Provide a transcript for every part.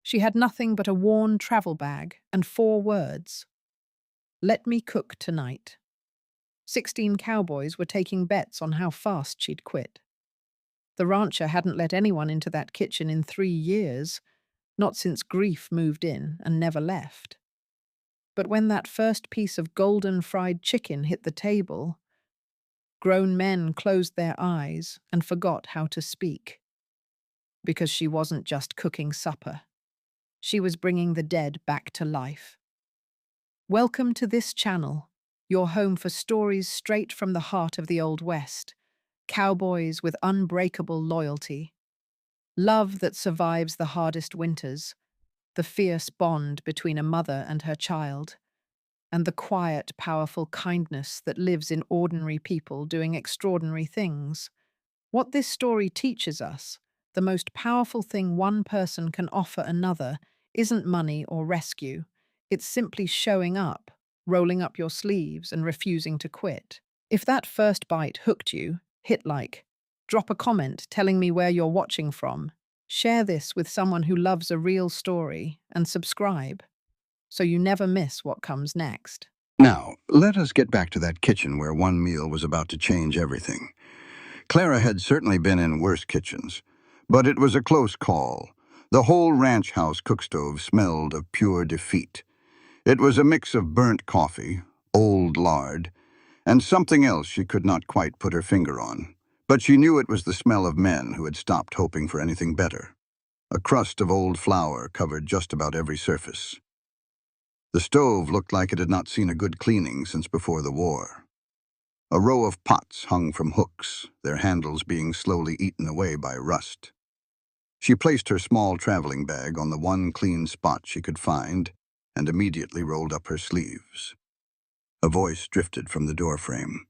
She had nothing but a worn travel bag and 4 words: "Let me cook tonight." 16 cowboys were taking bets on how fast she'd quit. The rancher hadn't let anyone into that kitchen in 3 years, not since grief moved in and never left. But when that first piece of golden fried chicken hit the table, grown men closed their eyes and forgot how to speak. Because she wasn't just cooking supper. She was bringing the dead back to life. Welcome to this channel, your home for stories straight from the heart of the Old West. Cowboys with unbreakable loyalty. Love that survives the hardest winters. The fierce bond between a mother and her child. And the quiet, powerful kindness that lives in ordinary people doing extraordinary things. What this story teaches us, the most powerful thing one person can offer another, isn't money or rescue. It's simply showing up, rolling up your sleeves, and refusing to quit. If that first bite hooked you, hit like. Drop a comment telling me where you're watching from. Share this with someone who loves a real story, and subscribe so you never miss what comes next. Now, let us get back to that kitchen where one meal was about to change everything. Clara had certainly been in worse kitchens, but it was a close call. The whole ranch house cookstove smelled of pure defeat. It was a mix of burnt coffee, old lard, and something else she could not quite put her finger on. But she knew it was the smell of men who had stopped hoping for anything better. A crust of old flour covered just about every surface. The stove looked like it had not seen a good cleaning since before the war. A row of pots hung from hooks, their handles being slowly eaten away by rust. She placed her small traveling bag on the one clean spot she could find and immediately rolled up her sleeves. A voice drifted from the doorframe.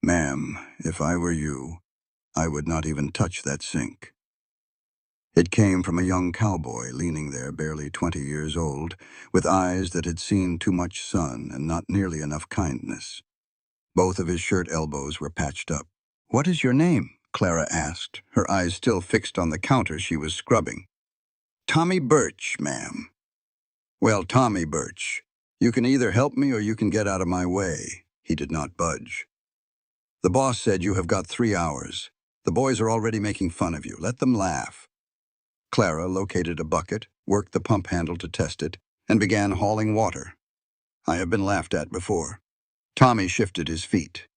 "Ma'am, if I were you, I would not even touch that sink." It came from a young cowboy leaning there, barely 20 years old, with eyes that had seen too much sun and not nearly enough kindness. Both of his shirt elbows were patched up. "What is your name?" Clara asked, her eyes still fixed on the counter she was scrubbing. "Tommy Birch, ma'am." "Well, Tommy Birch, you can either help me or you can get out of my way." He did not budge. "The boss said you have got 3 hours. The boys are already making fun of you. Let them laugh." Clara located a bucket, worked the pump handle to test it, and began hauling water. "I have been laughed at before." Tommy shifted his feet.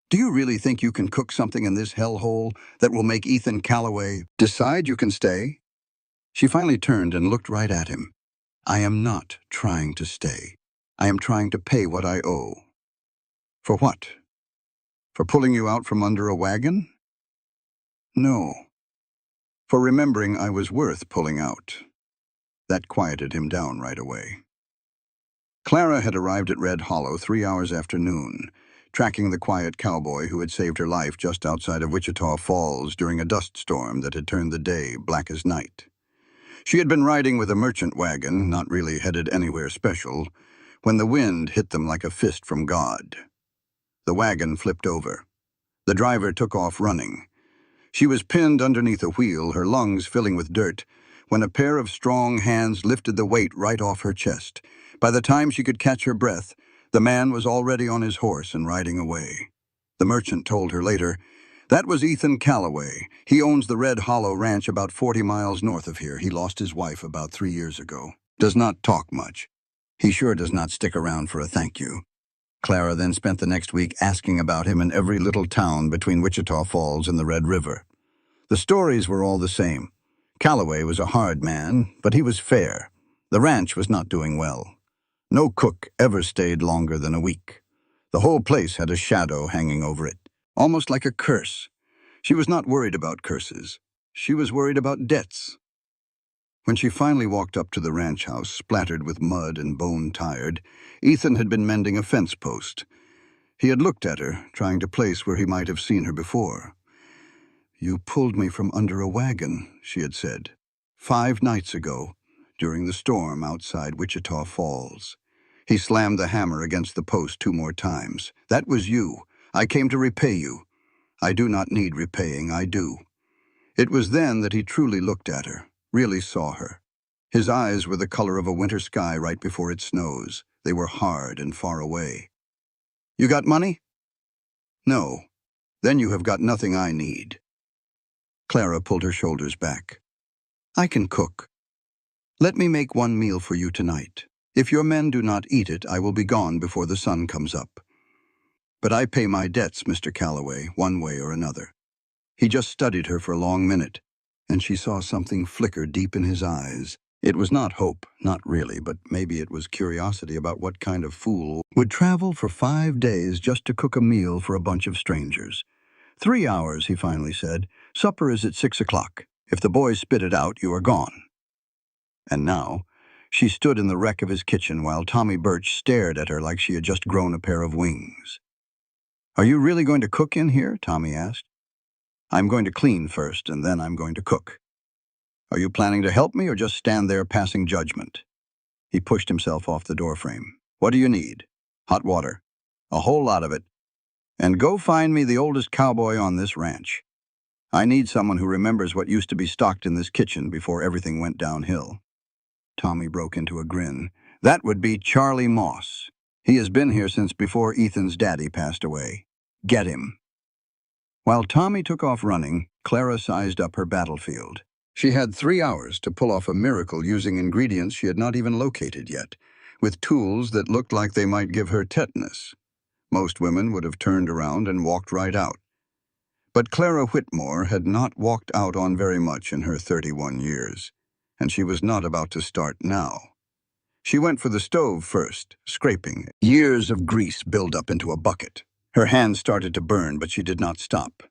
"Do you really think you can cook something in this hellhole that will make Ethan Calloway decide you can stay?" She finally turned and looked right at him. "I am not trying to stay. I am trying to pay what I owe." "For what? For pulling you out from under a wagon?" "No. For remembering I was worth pulling out." That quieted him down right away. Clara had arrived at Red Hollow 3 hours after noon, tracking the quiet cowboy who had saved her life just outside of Wichita Falls during a dust storm that had turned the day black as night. She had been riding with a merchant wagon, not really headed anywhere special, when the wind hit them like a fist from God. The wagon flipped over. The driver took off running. She was pinned underneath a wheel, her lungs filling with dirt, when a pair of strong hands lifted the weight right off her chest. By the time she could catch her breath, the man was already on his horse and riding away. The merchant told her later, "That was Ethan Calloway. He owns the Red Hollow Ranch about 40 miles north of here. He lost his wife about 3 years ago. Does not talk much. He sure does not stick around for a thank you." Clara then spent the next week asking about him in every little town between Wichita Falls and the Red River. The stories were all the same. Calloway was a hard man, but he was fair. The ranch was not doing well. No cook ever stayed longer than a week. The whole place had a shadow hanging over it, almost like a curse. She was not worried about curses. She was worried about debts. When she finally walked up to the ranch house, splattered with mud and bone-tired, Ethan had been mending a fence post. He had looked at her, trying to place where he might have seen her before. "You pulled me from under a wagon," she had said, 5 nights ago, during the storm outside Wichita Falls. He slammed the hammer against the post 2 more times. "That was you. I came to repay you. I do not need repaying, I do." It was then that he truly looked at her, really saw her. His eyes were the color of a winter sky right before it snows. They were hard and far away. You got money? No. Then you have got nothing I need. Clara pulled her shoulders back. I can cook. Let me make one meal for you tonight. If your men do not eat it, I will be gone before the sun comes up. But I pay my debts, Mr. Calloway, one way or another. He just studied her for a long minute, and she saw something flicker deep in his eyes. It was not hope, not really, but maybe it was curiosity about what kind of fool would travel for 5 days just to cook a meal for a bunch of strangers. 3 hours, he finally said. Supper is at 6 o'clock. If the boys spit it out, you are gone. And now, she stood in the wreck of his kitchen while Tommy Birch stared at her like she had just grown a pair of wings. Are you really going to cook in here? Tommy asked. I'm going to clean first, and then I'm going to cook. Are you planning to help me or just stand there passing judgment? He pushed himself off the doorframe. What do you need? Hot water. A whole lot of it. And go find me the oldest cowboy on this ranch. I need someone who remembers what used to be stocked in this kitchen before everything went downhill. Tommy broke into a grin. That would be Charlie Moss. He has been here since before Ethan's daddy passed away. Get him. While Tommy took off running, Clara sized up her battlefield. She had 3 hours to pull off a miracle using ingredients she had not even located yet, with tools that looked like they might give her tetanus. Most women would have turned around and walked right out. But Clara Whitmore had not walked out on very much in her 31 years, and she was not about to start now. She went for the stove first, scraping. Years of grease built up into a bucket. Her hands started to burn, but she did not stop.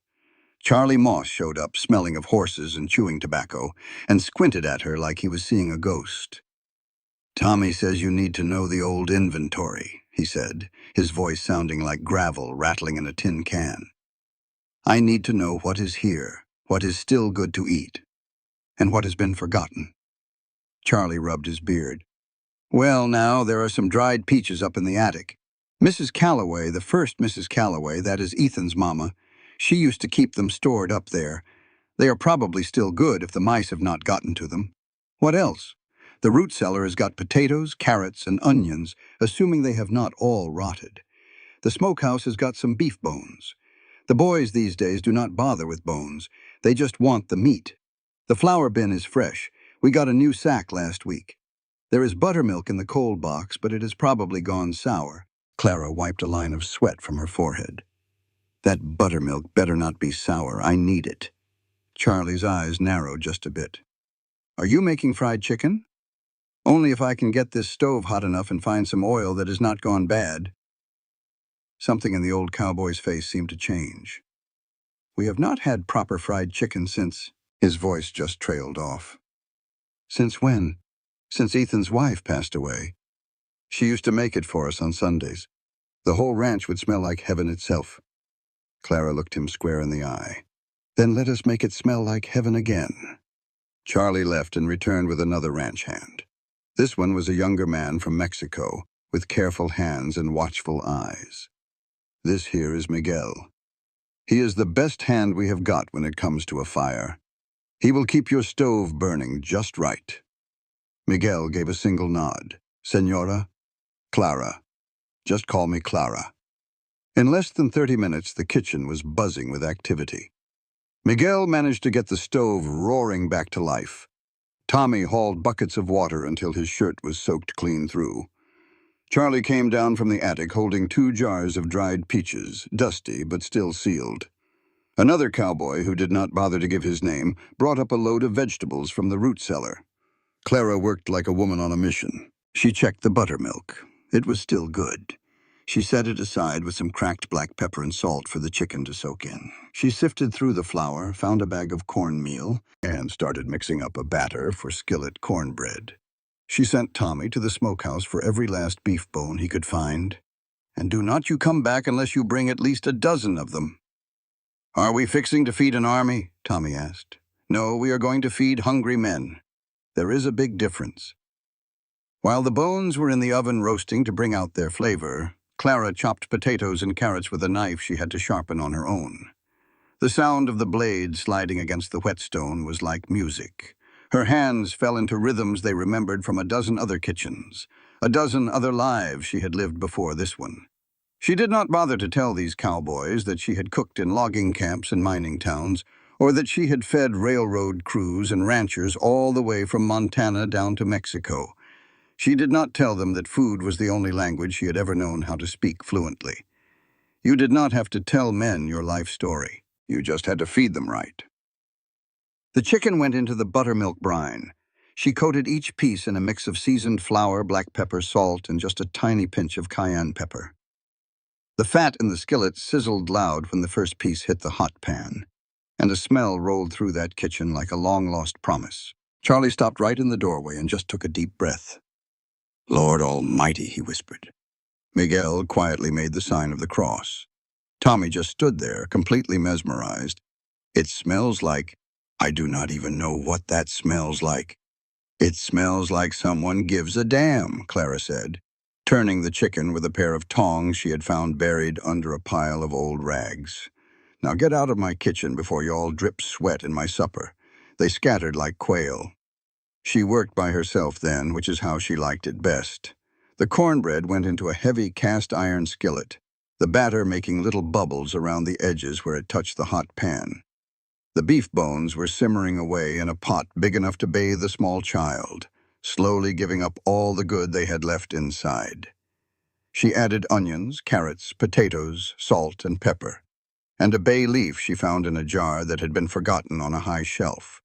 Charlie Moss showed up, smelling of horses and chewing tobacco, and squinted at her like he was seeing a ghost. Tommy says you need to know the old inventory, he said, his voice sounding like gravel rattling in a tin can. I need to know what is here, what is still good to eat, and what has been forgotten. Charlie rubbed his beard. Well, now, there are some dried peaches up in the attic. Mrs. Calloway, the first Mrs. Calloway, that is Ethan's mama, she used to keep them stored up there. They are probably still good if the mice have not gotten to them. What else? The root cellar has got potatoes, carrots, and onions, assuming they have not all rotted. The smokehouse has got some beef bones. The boys these days do not bother with bones. They just want the meat. The flour bin is fresh. We got a new sack last week. There is buttermilk in the cold box, but it has probably gone sour. Clara wiped a line of sweat from her forehead. That buttermilk better not be sour. I need it. Charlie's eyes narrowed just a bit. Are you making fried chicken? Only if I can get this stove hot enough and find some oil that has not gone bad. Something in the old cowboy's face seemed to change. We have not had proper fried chicken since... His voice just trailed off. Since when? Since Ethan's wife passed away. She used to make it for us on Sundays. The whole ranch would smell like heaven itself. Clara looked him square in the eye. Then let us make it smell like heaven again. Charlie left and returned with another ranch hand. This one was a younger man from Mexico, with careful hands and watchful eyes. This here is Miguel. He is the best hand we have got when it comes to a fire. He will keep your stove burning just right. Miguel gave a single nod. Senora, Clara. Just call me Clara. In less than 30 minutes, the kitchen was buzzing with activity. Miguel managed to get the stove roaring back to life. Tommy hauled buckets of water until his shirt was soaked clean through. Charlie came down from the attic holding 2 jars of dried peaches, dusty but still sealed. Another cowboy, who did not bother to give his name, brought up a load of vegetables from the root cellar. Clara worked like a woman on a mission. She checked the buttermilk. It was still good. She set it aside with some cracked black pepper and salt for the chicken to soak in. She sifted through the flour, found a bag of cornmeal, and started mixing up a batter for skillet cornbread. She sent Tommy to the smokehouse for every last beef bone he could find. And do not you come back unless you bring at least a dozen of them. Are we fixing to feed an army? Tommy asked. No, we are going to feed hungry men. There is a big difference. While the bones were in the oven roasting to bring out their flavor, Clara chopped potatoes and carrots with a knife she had to sharpen on her own. The sound of the blade sliding against the whetstone was like music. Her hands fell into rhythms they remembered from a dozen other kitchens, a dozen other lives she had lived before this one. She did not bother to tell these cowboys that she had cooked in logging camps and mining towns, or that she had fed railroad crews and ranchers all the way from Montana down to Mexico. She did not tell them that food was the only language she had ever known how to speak fluently. You did not have to tell men your life story. You just had to feed them right. The chicken went into the buttermilk brine. She coated each piece in a mix of seasoned flour, black pepper, salt, and just a tiny pinch of cayenne pepper. The fat in the skillet sizzled loud when the first piece hit the hot pan, and a smell rolled through that kitchen like a long-lost promise. Charlie stopped right in the doorway and just took a deep breath. "Lord Almighty," he whispered. Miguel quietly made the sign of the cross. Tommy just stood there, completely mesmerized. "It smells like... I do not even know what that smells like." "It smells like someone gives a damn," Clara said, turning the chicken with a pair of tongs she had found buried under a pile of old rags. "Now get out of my kitchen before you all drip sweat in my supper." They scattered like quail. She worked by herself then, which is how she liked it best. The cornbread went into a heavy cast-iron skillet, the batter making little bubbles around the edges where it touched the hot pan. The beef bones were simmering away in a pot big enough to bathe a small child, slowly giving up all the good they had left inside. She added onions, carrots, potatoes, salt, and pepper, and a bay leaf she found in a jar that had been forgotten on a high shelf.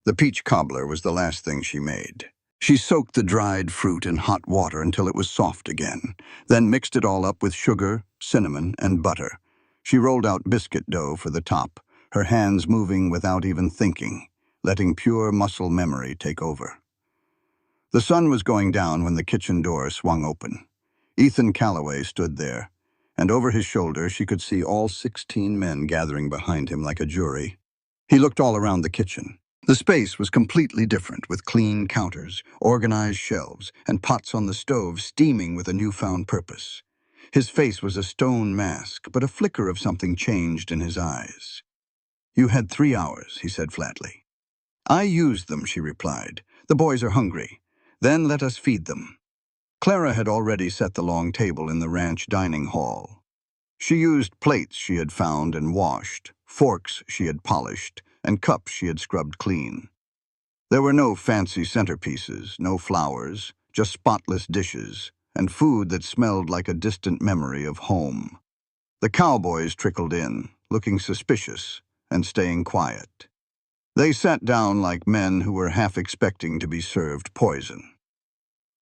The peach cobbler was the last thing she made. She soaked the dried fruit in hot water until it was soft again, then mixed it all up with sugar, cinnamon, and butter. She rolled out biscuit dough for the top, her hands moving without even thinking, letting pure muscle memory take over. The sun was going down when the kitchen door swung open. Ethan Calloway stood there, and over his shoulder she could see all 16 men gathering behind him like a jury. He looked all around the kitchen. The space was completely different, with clean counters, organized shelves, and pots on the stove steaming with a newfound purpose. His face was a stone mask, but a flicker of something changed in his eyes. "You had 3 hours," he said flatly. "I used them," she replied. "The boys are hungry. Then let us feed them." Clara had already set the long table in the ranch dining hall. She used plates she had found and washed, forks she had polished, and cups she had scrubbed clean. There were no fancy centerpieces, no flowers, just spotless dishes, and food that smelled like a distant memory of home. The cowboys trickled in, looking suspicious and staying quiet. They sat down like men who were half expecting to be served poison.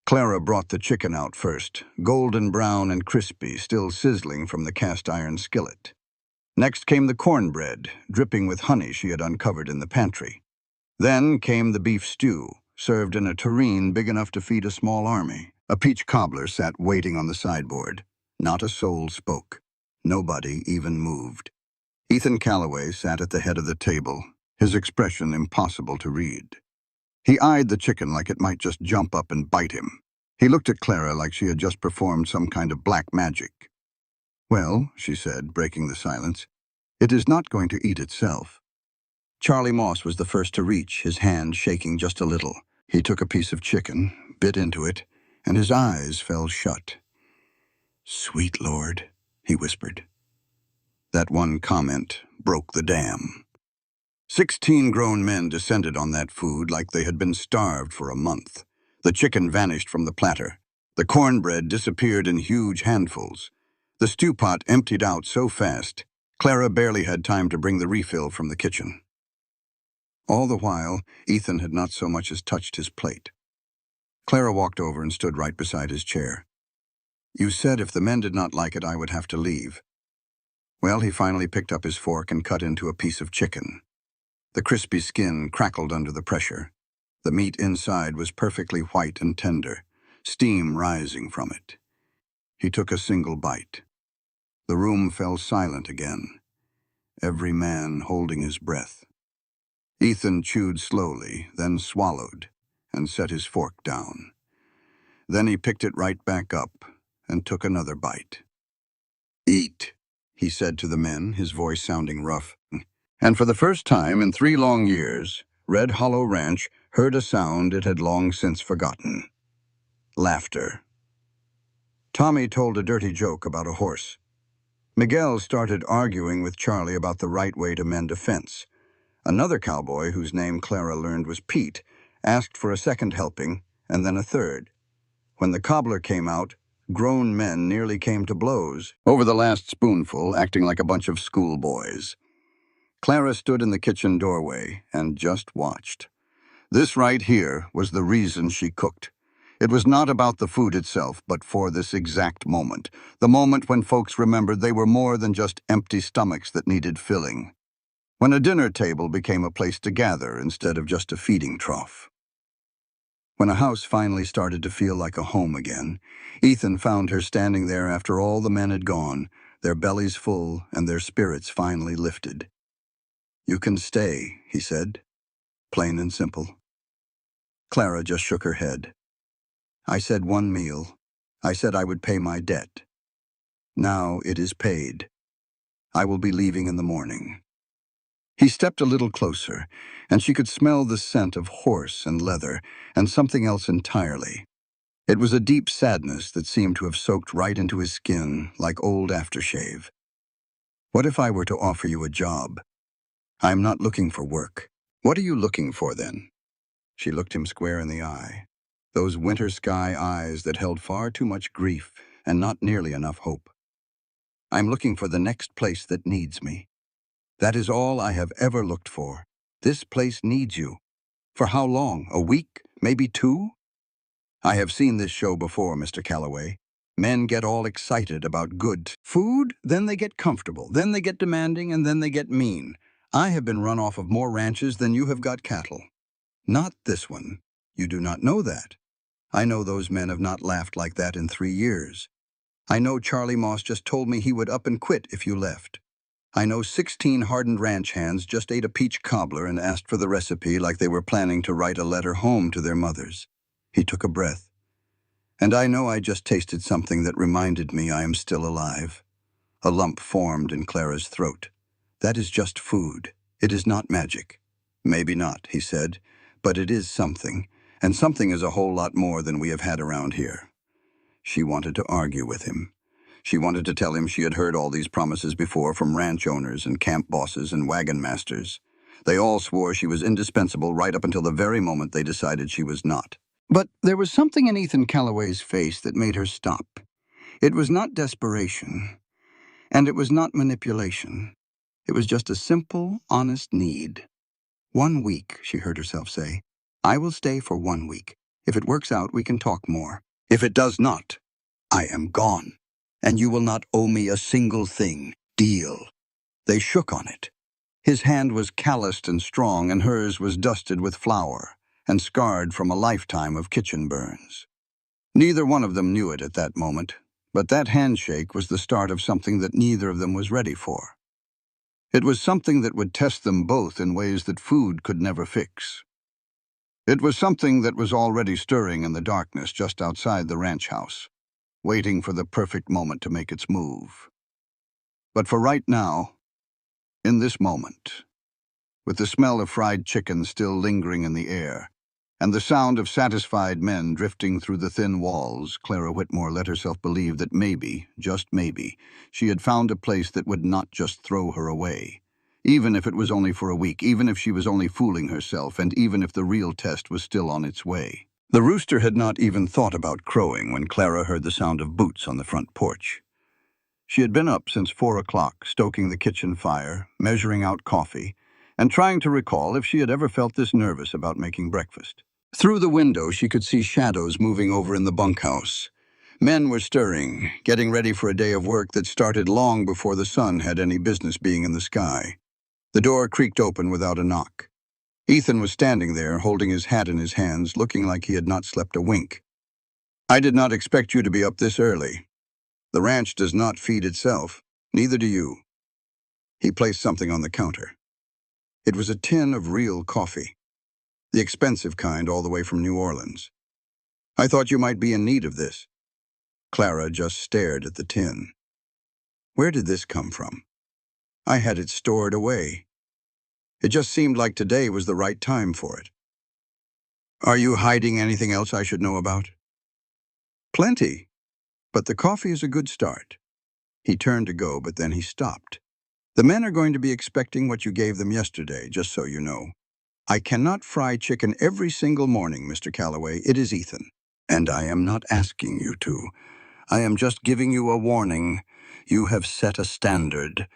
Clara brought the chicken out first, golden brown and crispy, still sizzling from the cast-iron skillet. Next came the cornbread, dripping with honey she had uncovered in the pantry. Then came the beef stew, served in a tureen big enough to feed a small army. A peach cobbler sat waiting on the sideboard. Not a soul spoke. Nobody even moved. Ethan Calloway sat at the head of the table, his expression impossible to read. He eyed the chicken like it might just jump up and bite him. He looked at Clara like she had just performed some kind of black magic. "Well," she said, breaking the silence, "it is not going to eat itself." Charlie Moss was the first to reach, his hand shaking just a little. He took a piece of chicken, bit into it, and his eyes fell shut. "Sweet Lord," he whispered. That one comment broke the dam. 16 grown men descended on that food like they had been starved for a month. The chicken vanished from the platter. The cornbread disappeared in huge handfuls. The stew pot emptied out so fast, Clara barely had time to bring the refill from the kitchen. All the while, Ethan had not so much as touched his plate. Clara walked over and stood right beside his chair. "You said if the men did not like it, I would have to leave." Well, he finally picked up his fork and cut into a piece of chicken. The crispy skin crackled under the pressure. The meat inside was perfectly white and tender, steam rising from it. He took a single bite. The room fell silent again, every man holding his breath. Ethan chewed slowly, then swallowed, and set his fork down. Then he picked it right back up and took another bite. "Eat," he said to the men, his voice sounding rough. And for the first time in 3 long years, Red Hollow Ranch heard a sound it had long since forgotten. Laughter. Tommy told a dirty joke about a horse. Miguel started arguing with Charlie about the right way to mend a fence. Another cowboy, whose name Clara learned was Pete, asked for a second helping, and then a third. When the cobbler came out, grown men nearly came to blows over the last spoonful, acting like a bunch of schoolboys. Clara stood in the kitchen doorway and just watched. This right here was the reason she cooked. It was not about the food itself, but for this exact moment, the moment when folks remembered they were more than just empty stomachs that needed filling. When a dinner table became a place to gather instead of just a feeding trough. When a house finally started to feel like a home again, Ethan found her standing there after all the men had gone, their bellies full and their spirits finally lifted. "You can stay," he said, plain and simple. Clara just shook her head. "I said one meal. I said I would pay my debt. Now it is paid. I will be leaving in the morning." He stepped a little closer, and she could smell the scent of horse and leather, and something else entirely. It was a deep sadness that seemed to have soaked right into his skin, like old aftershave. "What if I were to offer you a job? I am not looking for work. What are you looking for, then?" She looked him square in the eye. Those winter sky eyes that held far too much grief and not nearly enough hope. "I'm looking for the next place that needs me. That is all I have ever looked for. This place needs you. For how long? A week? Maybe 2? I have seen this show before, Mr. Calloway. Men get all excited about good food, then they get comfortable, then they get demanding, and then they get mean. I have been run off of more ranches than you have got cattle. Not this one. You do not know that. I know those men have not laughed like that in 3 years. I know Charlie Moss just told me he would up and quit if you left. I know 16 hardened ranch hands just ate a peach cobbler and asked for the recipe like they were planning to write a letter home to their mothers." He took a breath. "And I know I just tasted something that reminded me I am still alive." A lump formed in Clara's throat. "That is just food. It is not magic." "Maybe not," he said, "but it is something, and something is a whole lot more than we have had around here." She wanted to argue with him. She wanted to tell him she had heard all these promises before from ranch owners and camp bosses and wagon masters. They all swore she was indispensable right up until the very moment they decided she was not. But there was something in Ethan Calloway's face that made her stop. It was not desperation, and it was not manipulation. It was just a simple, honest need. "1 week," she heard herself say. "I will stay for 1 week. If it works out, we can talk more. If it does not, I am gone. And you will not owe me a single thing. Deal." They shook on it. His hand was calloused and strong, and hers was dusted with flour and scarred from a lifetime of kitchen burns. Neither one of them knew it at that moment, but that handshake was the start of something that neither of them was ready for. It was something that would test them both in ways that food could never fix. It was something that was already stirring in the darkness just outside the ranch house, waiting for the perfect moment to make its move. But for right now, in this moment, with the smell of fried chicken still lingering in the air, and the sound of satisfied men drifting through the thin walls, Clara Whitmore let herself believe that maybe, just maybe, she had found a place that would not just throw her away. Even if it was only for a week, even if she was only fooling herself, and even if the real test was still on its way. The rooster had not even thought about crowing when Clara heard the sound of boots on the front porch. She had been up since 4 o'clock, stoking the kitchen fire, measuring out coffee, and trying to recall if she had ever felt this nervous about making breakfast. Through the window, she could see shadows moving over in the bunkhouse. Men were stirring, getting ready for a day of work that started long before the sun had any business being in the sky. The door creaked open without a knock. Ethan was standing there, holding his hat in his hands, looking like he had not slept a wink. "I did not expect you to be up this early. The ranch does not feed itself. Neither do you." He placed something on the counter. It was a tin of real coffee, the expensive kind all the way from New Orleans. "I thought you might be in need of this." Clara just stared at the tin. "Where did this come from?" "I had it stored away. It just seemed like today was the right time for it." Are you hiding anything else I should know about? Plenty, but the coffee is a good start. He turned to go, but then he stopped. The men are going to be expecting what you gave them yesterday, just so you know. I cannot fry chicken every single morning, Mr. Calloway. It is Ethan. And I am not asking you to. I am just giving you a warning. You have set a standard.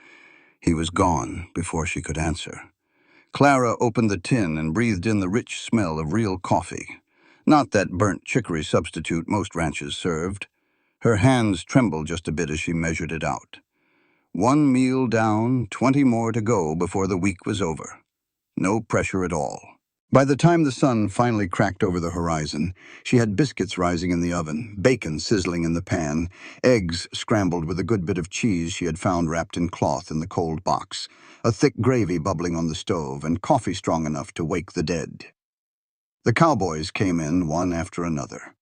He was gone before she could answer. Clara opened the tin and breathed in the rich smell of real coffee. Not that burnt chicory substitute most ranches served. Her hands trembled just a bit as she measured it out. 1 meal down, 20 more to go before the week was over. No pressure at all. By the time the sun finally cracked over the horizon, she had biscuits rising in the oven, bacon sizzling in the pan, eggs scrambled with a good bit of cheese she had found wrapped in cloth in the cold box, a thick gravy bubbling on the stove, and coffee strong enough to wake the dead. The cowboys came in one after another.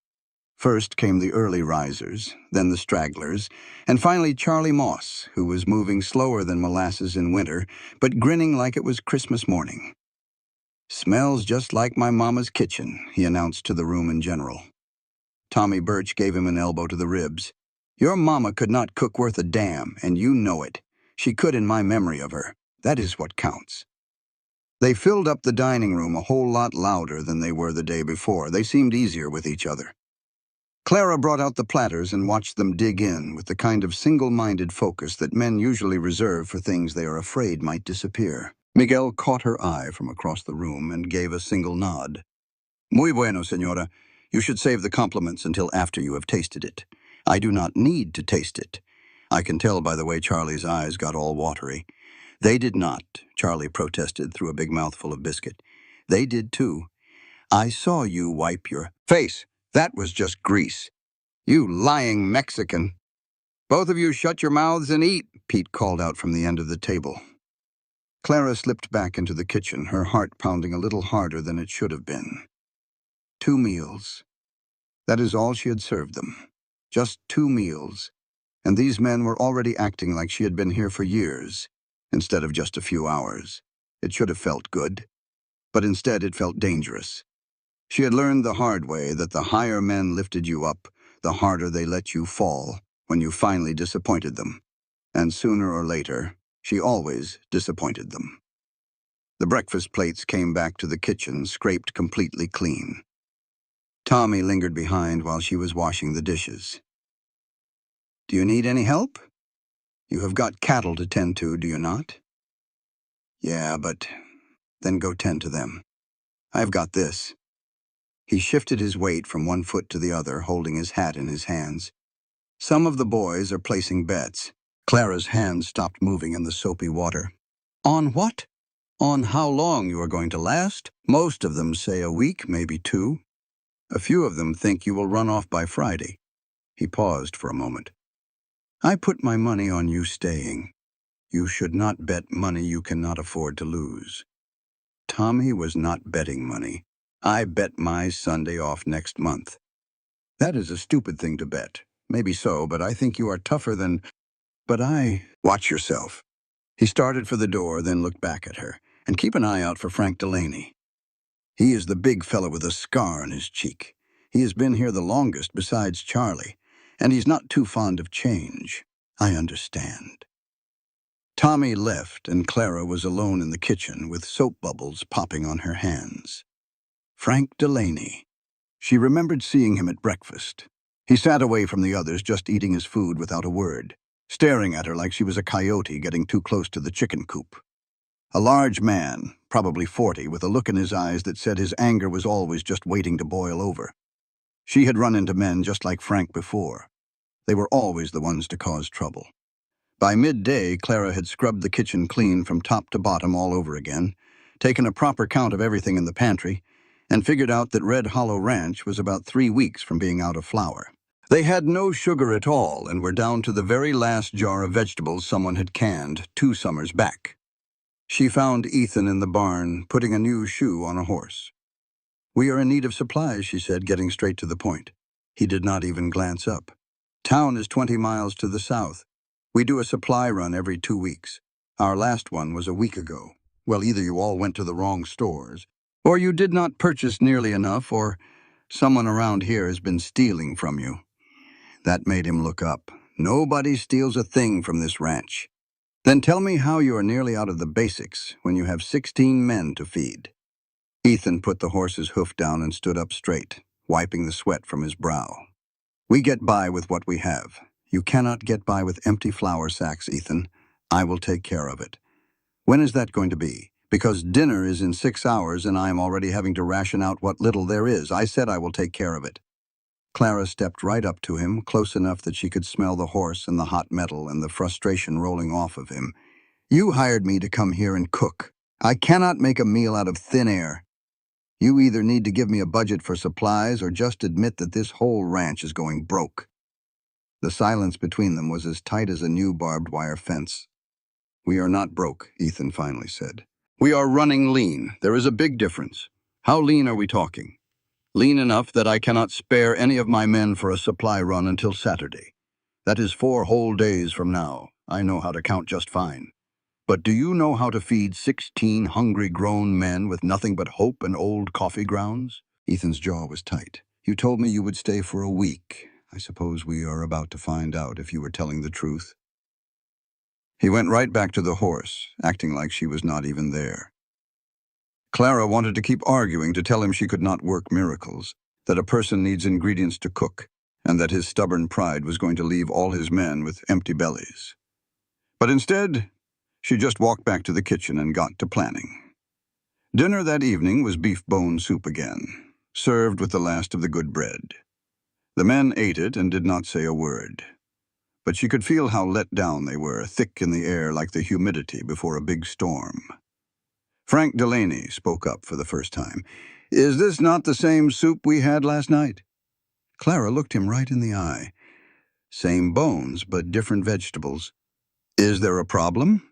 First came the early risers, then the stragglers, and finally Charlie Moss, who was moving slower than molasses in winter, but grinning like it was Christmas morning. "Smells just like my mama's kitchen," he announced to the room in general. Tommy Birch gave him an elbow to the ribs. "Your mama could not cook worth a damn, and you know it. She could in my memory of her. That is what counts." They filled up the dining room a whole lot louder than they were the day before. They seemed easier with each other. Clara brought out the platters and watched them dig in with the kind of single-minded focus that men usually reserve for things they are afraid might disappear. Miguel caught her eye from across the room and gave a single nod. "Muy bueno, señora. You should save the compliments until after you have tasted it. I do not need to taste it." I can tell by the way Charlie's eyes got all watery. "They did not," Charlie protested through a big mouthful of biscuit. "They did too. I saw you wipe your face. That was just grease. You lying Mexican. Both of you shut your mouths and eat," Pete called out from the end of the table. Clara slipped back into the kitchen, her heart pounding a little harder than it should have been. 2 meals. That is all she had served them. Just 2 meals. And these men were already acting like she had been here for years, instead of just a few hours. It should have felt good, but instead it felt dangerous. She had learned the hard way that the higher men lifted you up, the harder they let you fall when you finally disappointed them. And sooner or later, she always disappointed them. The breakfast plates came back to the kitchen, scraped completely clean. Tommy lingered behind while she was washing the dishes. "Do you need any help? You have got cattle to tend to, do you not?" "Yeah, but..." "Then go tend to them. I've got this." He shifted his weight from one foot to the other, holding his hat in his hands. "Some of the boys are placing bets." Clara's hands stopped moving in the soapy water. "On what?" "On how long you are going to last. Most of them say a week, maybe 2. A few of them think you will run off by Friday." He paused for a moment. "I put my money on you staying. You should not bet money you cannot afford to lose." Tommy was not betting money. "I bet my Sunday off next month." "That is a stupid thing to bet. Maybe so, but I think you are tougher than..." "But I..." "Watch yourself." He started for the door, then looked back at her. "And keep an eye out for Frank Delaney. He is the big fellow with a scar on his cheek. He has been here the longest besides Charlie, and he's not too fond of change. I understand." Tommy left, and Clara was alone in the kitchen with soap bubbles popping on her hands. Frank Delaney. She remembered seeing him at breakfast. He sat away from the others, just eating his food without a word, staring at her like she was a coyote getting too close to the chicken coop. A large man, probably 40, with a look in his eyes that said his anger was always just waiting to boil over. She had run into men just like Frank before. They were always the ones to cause trouble. By midday, Clara had scrubbed the kitchen clean from top to bottom all over again, taken a proper count of everything in the pantry, and figured out that Red Hollow Ranch was about 3 weeks from being out of flour. They had no sugar at all and were down to the very last jar of vegetables someone had canned 2 summers back. She found Ethan in the barn, putting a new shoe on a horse. "We are in need of supplies," she said, getting straight to the point. He did not even glance up. "Town is 20 miles to the south. We do a supply run every 2 weeks. Our last one was a week ago. Well, either you all went to the wrong stores, Or you did not purchase nearly enough, or someone around here has been stealing from you. That made him look up. Nobody steals a thing from this ranch. Then tell me how you are nearly out of the basics when you have 16 men to feed. Ethan put the horse's hoof down and stood up straight, wiping the sweat from his brow. We get by with what we have. You cannot get by with empty flour sacks, Ethan. I will take care of it. When is that going to be? Because dinner is in 6 hours and I am already having to ration out what little there is. I said I will take care of it. Clara stepped right up to him, close enough that she could smell the horse and the hot metal and the frustration rolling off of him. You hired me to come here and cook. I cannot make a meal out of thin air. You either need to give me a budget for supplies or just admit that this whole ranch is going broke. The silence between them was as tight as a new barbed wire fence. We are not broke, Ethan finally said. We are running lean. There is a big difference. How lean are we talking? Lean enough that I cannot spare any of my men for a supply run until Saturday. That is 4 whole days from now. I know how to count just fine. But do you know how to feed 16 hungry grown men with nothing but hope and old coffee grounds? Ethan's jaw was tight. You told me you would stay for a week. I suppose we are about to find out if you were telling the truth. He went right back to the horse, acting like she was not even there. Clara wanted to keep arguing to tell him she could not work miracles, that a person needs ingredients to cook, and that his stubborn pride was going to leave all his men with empty bellies. But instead, she just walked back to the kitchen and got to planning. Dinner that evening was beef bone soup again, served with the last of the good bread. The men ate it and did not say a word. But she could feel how let down they were, thick in the air like the humidity before a big storm. Frank Delaney spoke up for the first time. Is this not the same soup we had last night? Clara looked him right in the eye. Same bones, but different vegetables. Is there a problem?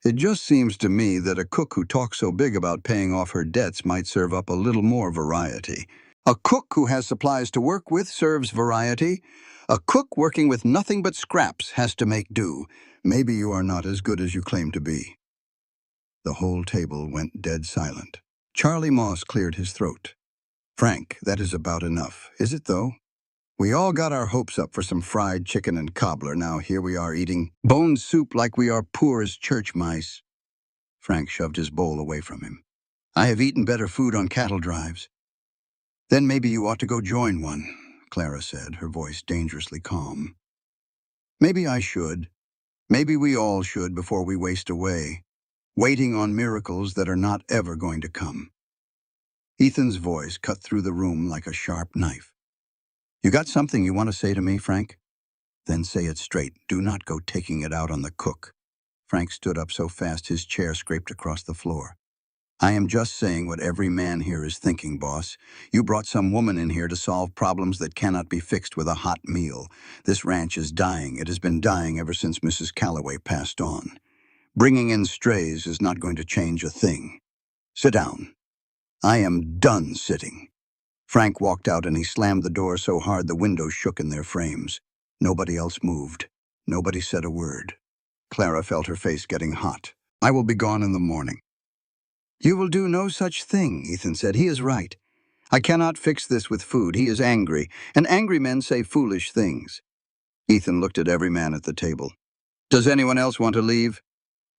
It just seems to me that a cook who talks so big about paying off her debts might serve up a little more variety. A cook who has supplies to work with serves variety. A cook working with nothing but scraps has to make do. Maybe you are not as good as you claim to be. The whole table went dead silent. Charlie Moss cleared his throat. Frank, that is about enough. Is it, though? We all got our hopes up for some fried chicken and cobbler. Now here we are eating bone soup like we are poor as church mice. Frank shoved his bowl away from him. I have eaten better food on cattle drives. Then maybe you ought to go join one, Clara said, her voice dangerously calm. Maybe I should. Maybe we all should before we waste away, waiting on miracles that are not ever going to come. Ethan's voice cut through the room like a sharp knife. You got something you want to say to me, Frank? Then say it straight. Do not go taking it out on the cook. Frank stood up so fast his chair scraped across the floor. I am just saying what every man here is thinking, boss. You brought some woman in here to solve problems that cannot be fixed with a hot meal. This ranch is dying. It has been dying ever since Mrs. Calloway passed on. Bringing in strays is not going to change a thing. Sit down. I am done sitting. Frank walked out and he slammed the door so hard the windows shook in their frames. Nobody else moved. Nobody said a word. Clara felt her face getting hot. I will be gone in the morning. You will do no such thing, Ethan said. He is right. I cannot fix this with food. He is angry, and angry men say foolish things. Ethan looked at every man at the table. Does anyone else want to leave?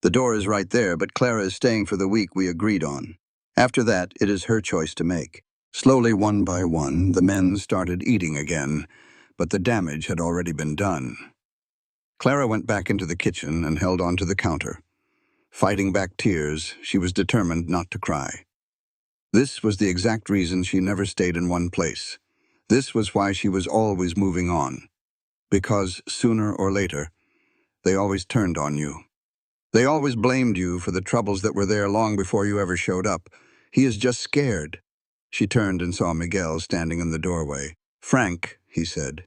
The door is right there, but Clara is staying for the week we agreed on. After that, it is her choice to make. Slowly, one by one, the men started eating again, but the damage had already been done. Clara went back into the kitchen and held on to the counter. Fighting back tears, she was determined not to cry. This was the exact reason she never stayed in one place. This was why she was always moving on. Because sooner or later, they always turned on you. They always blamed you for the troubles that were there long before you ever showed up. He is just scared. She turned and saw Miguel standing in the doorway. Frank, he said,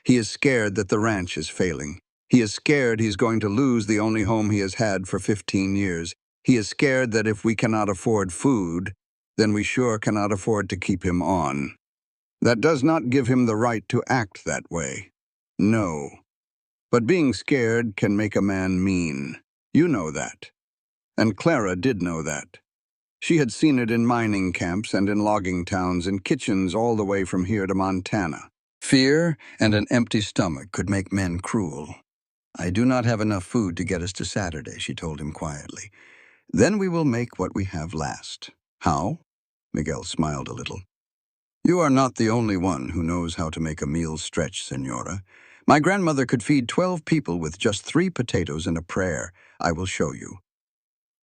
he is scared that the ranch is failing. He is scared he's going to lose the only home he has had for 15 years. He is scared that if we cannot afford food, then we sure cannot afford to keep him on. That does not give him the right to act that way. No. But being scared can make a man mean. You know that. And Clara did know that. She had seen it in mining camps and in logging towns and kitchens all the way from here to Montana. Fear and an empty stomach could make men cruel. "I do not have enough food to get us to Saturday," she told him quietly. "Then we will make what we have last." "How?" Miguel smiled a little. "You are not the only one who knows how to make a meal stretch, Senora. My grandmother could feed 12 people with just 3 potatoes and a prayer. I will show you."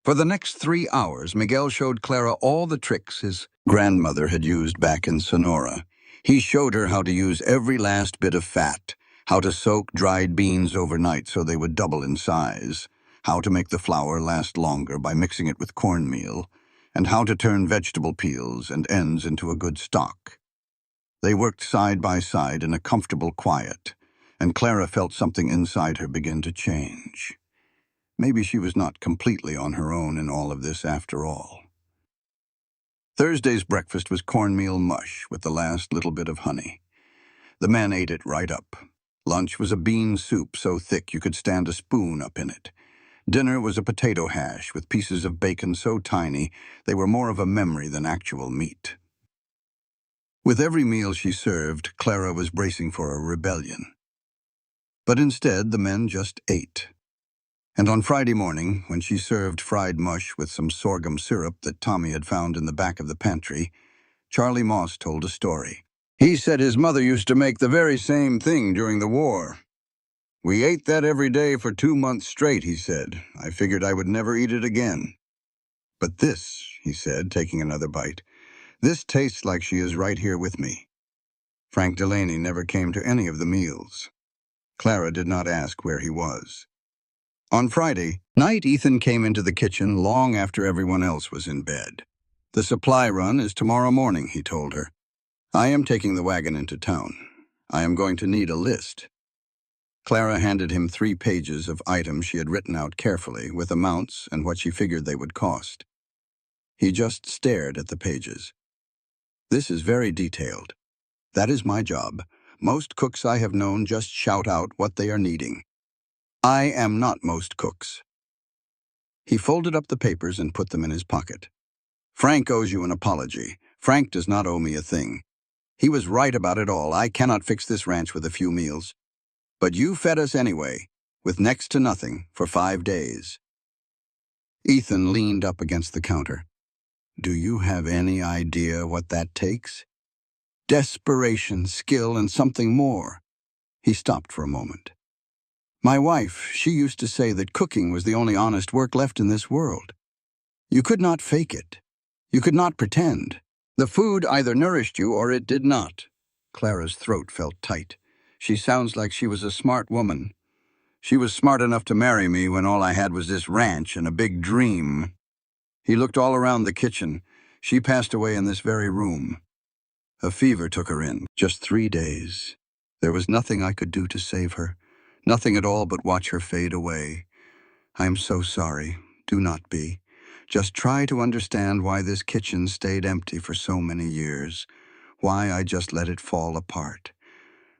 For the next 3 hours, Miguel showed Clara all the tricks his grandmother had used back in Sonora. He showed her how to use every last bit of fat, how to soak dried beans overnight so they would double in size, how to make the flour last longer by mixing it with cornmeal, and how to turn vegetable peels and ends into a good stock. They worked side by side in a comfortable quiet, and Clara felt something inside her begin to change. Maybe she was not completely on her own in all of this after all. Thursday's breakfast was cornmeal mush with the last little bit of honey. The men ate it right up. Lunch was a bean soup so thick you could stand a spoon up in it. Dinner was a potato hash with pieces of bacon so tiny they were more of a memory than actual meat. With every meal she served, Clara was bracing for a rebellion. But instead, the men just ate. And on Friday morning, when she served fried mush with some sorghum syrup that Tommy had found in the back of the pantry, Charlie Moss told a story. He said his mother used to make the very same thing during the war. "We ate that every day for 2 months straight," he said. "I figured I would never eat it again." "But this," he said, taking another bite, "this tastes like she is right here with me." Frank Delaney never came to any of the meals. Clara did not ask where he was. On Friday night, Ethan came into the kitchen long after everyone else was in bed. "The supply run is tomorrow morning," he told her. "I am taking the wagon into town. I am going to need a list." Clara handed him 3 pages of items she had written out carefully, with amounts and what she figured they would cost. He just stared at the pages. "This is very detailed. That is my job. Most cooks I have known just shout out what they are needing. I am not most cooks." He folded up the papers and put them in his pocket. "Frank owes you an apology. Frank does not owe me a thing. He was right about it all. I cannot fix this ranch with a few meals. But you fed us anyway, with next to nothing, for 5 days." Ethan leaned up against the counter. "Do you have any idea what that takes? Desperation, skill, and something more." He stopped for a moment. "My wife, she used to say that cooking was the only honest work left in this world. You could not fake it. You could not pretend. The food either nourished you or it did not." Clara's throat felt tight. "She sounds like she was a smart woman. She was smart enough to marry me when all I had was this ranch and a big dream." He looked all around the kitchen. "She passed away in this very room. A fever took her in. Just 3 days. There was nothing I could do to save her. Nothing at all but watch her fade away. I am so sorry. Do not be. Just try to understand why this kitchen stayed empty for so many years. Why I just let it fall apart.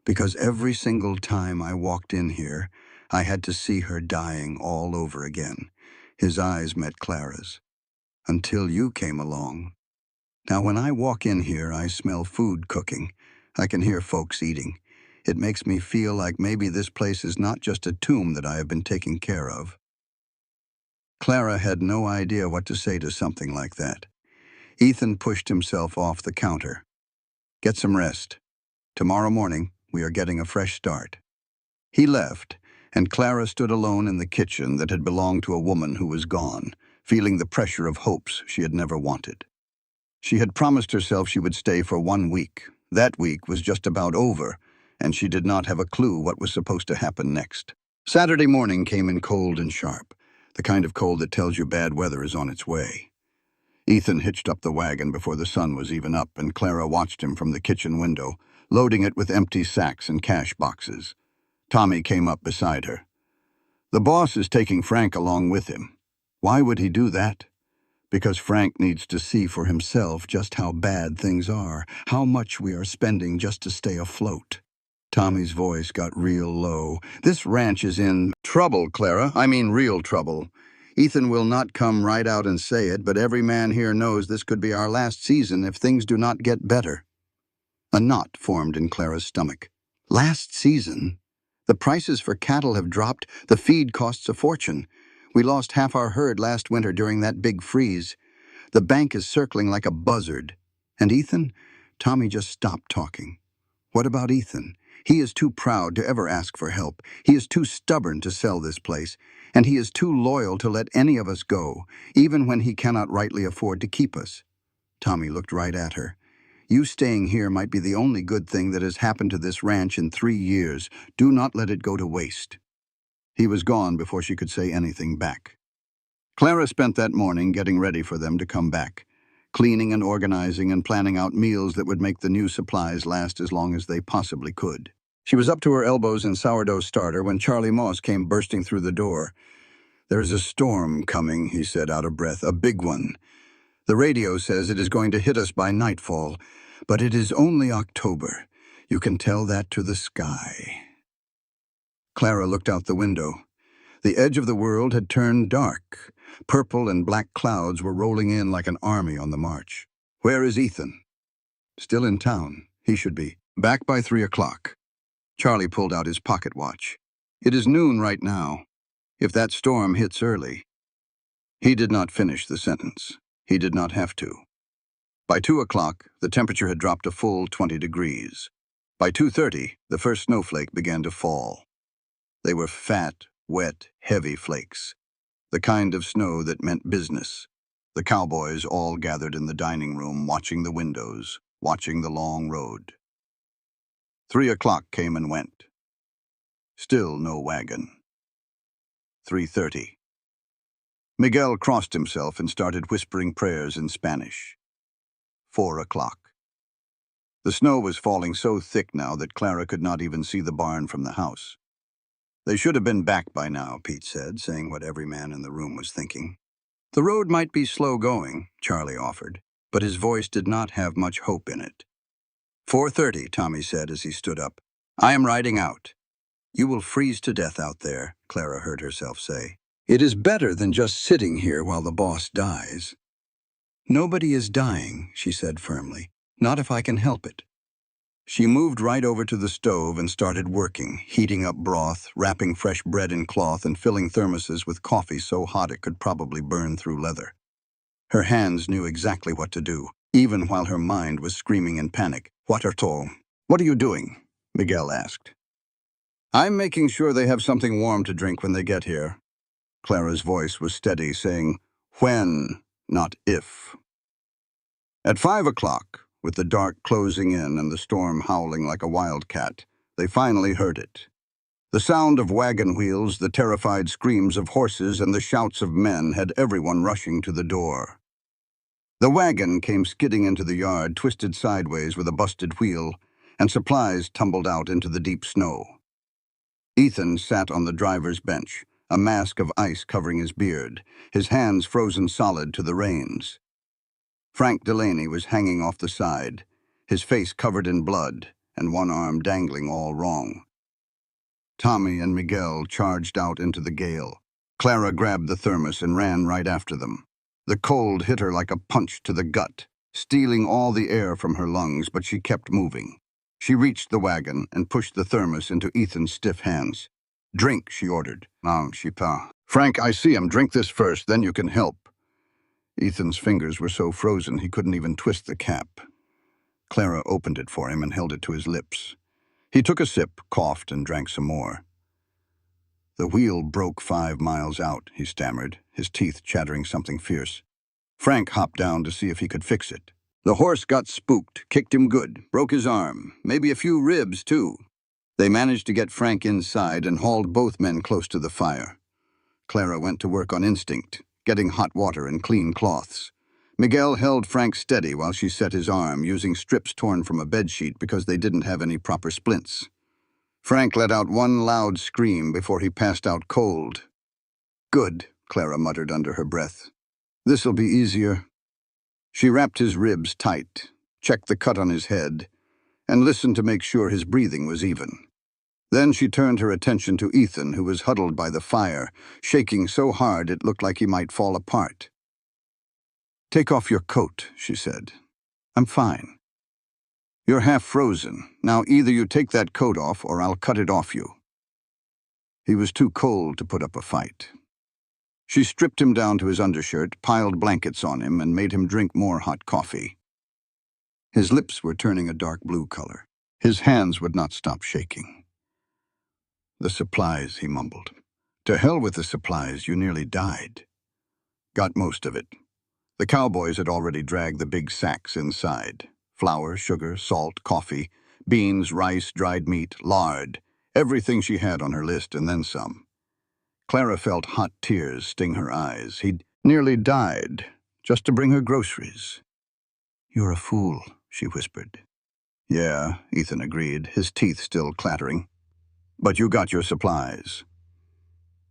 Because every single time I walked in here, I had to see her dying all over again." His eyes met Clara's. "Until you came along. Now when I walk in here, I smell food cooking. I can hear folks eating. It makes me feel like maybe this place is not just a tomb that I have been taking care of." Clara had no idea what to say to something like that. Ethan pushed himself off the counter. "Get some rest. Tomorrow morning, we are getting a fresh start." He left, and Clara stood alone in the kitchen that had belonged to a woman who was gone, feeling the pressure of hopes she had never wanted. She had promised herself she would stay for 1 week. That week was just about over, and she did not have a clue what was supposed to happen next. Saturday morning came in cold and sharp, the kind of cold that tells you bad weather is on its way. Ethan hitched up the wagon before the sun was even up, and Clara watched him from the kitchen window, loading it with empty sacks and cash boxes. Tommy came up beside her. "The boss is taking Frank along with him. Why would he do that? Because Frank needs to see for himself just how bad things are, how much we are spending just to stay afloat." Tommy's voice got real low. "This ranch is in trouble, Clara. I mean real trouble. Ethan will not come right out and say it, but every man here knows this could be our last season if things do not get better." A knot formed in Clara's stomach. Last season? The prices for cattle have dropped. The feed costs a fortune. We lost half our herd last winter during that big freeze. The bank is circling like a buzzard. And Ethan? Tommy just stopped talking. What about Ethan? He is too proud to ever ask for help. He is too stubborn to sell this place. And he is too loyal to let any of us go, even when he cannot rightly afford to keep us. Tommy looked right at her. You staying here might be the only good thing that has happened to this ranch in 3 years. Do not let it go to waste. He was gone before she could say anything back. Clara spent that morning getting ready for them to come back, cleaning and organizing and planning out meals that would make the new supplies last as long as they possibly could. She was up to her elbows in sourdough starter when Charlie Moss came bursting through the door. "There's a storm coming," he said out of breath, "a big one. The radio says it is going to hit us by nightfall, but it is only October. You can tell that to the sky." Clara looked out the window. The edge of the world had turned dark. Purple and black clouds were rolling in like an army on the march. "Where is Ethan?" "Still in town. He should be. Back by 3 o'clock. Charlie pulled out his pocket watch. "It is noon right now. If that storm hits early." He did not finish the sentence. He did not have to. By 2 o'clock, the temperature had dropped a full 20 degrees. By 2:30, the first snowflake began to fall. They were fat, wet, heavy flakes, the kind of snow that meant business. The cowboys all gathered in the dining room, watching the windows, watching the long road. 3 o'clock came and went. Still no wagon. 3:30. Miguel crossed himself and started whispering prayers in Spanish. 4 o'clock. The snow was falling so thick now that Clara could not even see the barn from the house. "They should have been back by now," Pete said, saying what every man in the room was thinking. "The road might be slow going," Charlie offered, but his voice did not have much hope in it. 4:30, Tommy said as he stood up. "I am riding out." "You will freeze to death out there," Clara heard herself say. "It is better than just sitting here while the boss dies." "Nobody is dying," she said firmly. "Not if I can help it." She moved right over to the stove and started working, heating up broth, wrapping fresh bread in cloth, and filling thermoses with coffee so hot it could probably burn through leather. Her hands knew exactly what to do, even while her mind was screaming in panic. "What are you doing?" Miguel asked. "I'm making sure they have something warm to drink when they get here." Clara's voice was steady, saying, "When, not if." At 5 o'clock, with the dark closing in and the storm howling like a wildcat, they finally heard it. The sound of wagon wheels, the terrified screams of horses, and the shouts of men had everyone rushing to the door. The wagon came skidding into the yard, twisted sideways with a busted wheel, and supplies tumbled out into the deep snow. Ethan sat on the driver's bench, a mask of ice covering his beard, his hands frozen solid to the reins. Frank Delaney was hanging off the side, his face covered in blood and one arm dangling all wrong. Tommy and Miguel charged out into the gale. Clara grabbed the thermos and ran right after them. The cold hit her like a punch to the gut, stealing all the air from her lungs, but she kept moving. She reached the wagon and pushed the thermos into Ethan's stiff hands. "Drink," she ordered. "Non, je pas." "Frank, I see him. Drink this first, then you can help." Ethan's fingers were so frozen he couldn't even twist the cap. Clara opened it for him and held it to his lips. He took a sip, coughed, and drank some more. "The wheel broke 5 miles out," he stammered, his teeth chattering something fierce. Frank hopped down to see if he could fix it. "The horse got spooked, kicked him good, broke his arm, maybe a few ribs, too." They managed to get Frank inside and hauled both men close to the fire. Clara went to work on instinct, getting hot water and clean cloths. Miguel held Frank steady while she set his arm, using strips torn from a bedsheet because they didn't have any proper splints. Frank let out one loud scream before he passed out cold. "Good," Clara muttered under her breath. "This'll be easier." She wrapped his ribs tight, checked the cut on his head, and listened to make sure his breathing was even. Then she turned her attention to Ethan, who was huddled by the fire, shaking so hard it looked like he might fall apart. "Take off your coat," she said. "I'm fine. You're half frozen. Now either you take that coat off or I'll cut it off you." He was too cold to put up a fight. She stripped him down to his undershirt, piled blankets on him, and made him drink more hot coffee. His lips were turning a dark blue color. His hands would not stop shaking. "The supplies," he mumbled. "To hell with the supplies, you nearly died." "Got most of it." The cowboys had already dragged the big sacks inside. Flour, sugar, salt, coffee, beans, rice, dried meat, lard, everything she had on her list and then some. Clara felt hot tears sting her eyes. He'd nearly died just to bring her groceries. "You're a fool," she whispered. "Yeah," Ethan agreed, his teeth still clattering. "But you got your supplies."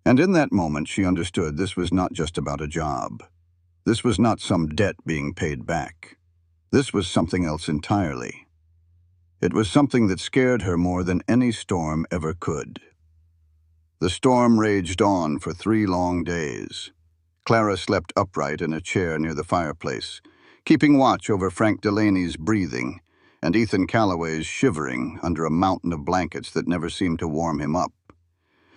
And in that moment she understood this was not just about a job. This was not some debt being paid back. This was something else entirely. It was something that scared her more than any storm ever could. The storm raged on for 3 long days. Clara slept upright in a chair near the fireplace, keeping watch over Frank Delaney's breathing and Ethan Calloway's shivering under a mountain of blankets that never seemed to warm him up.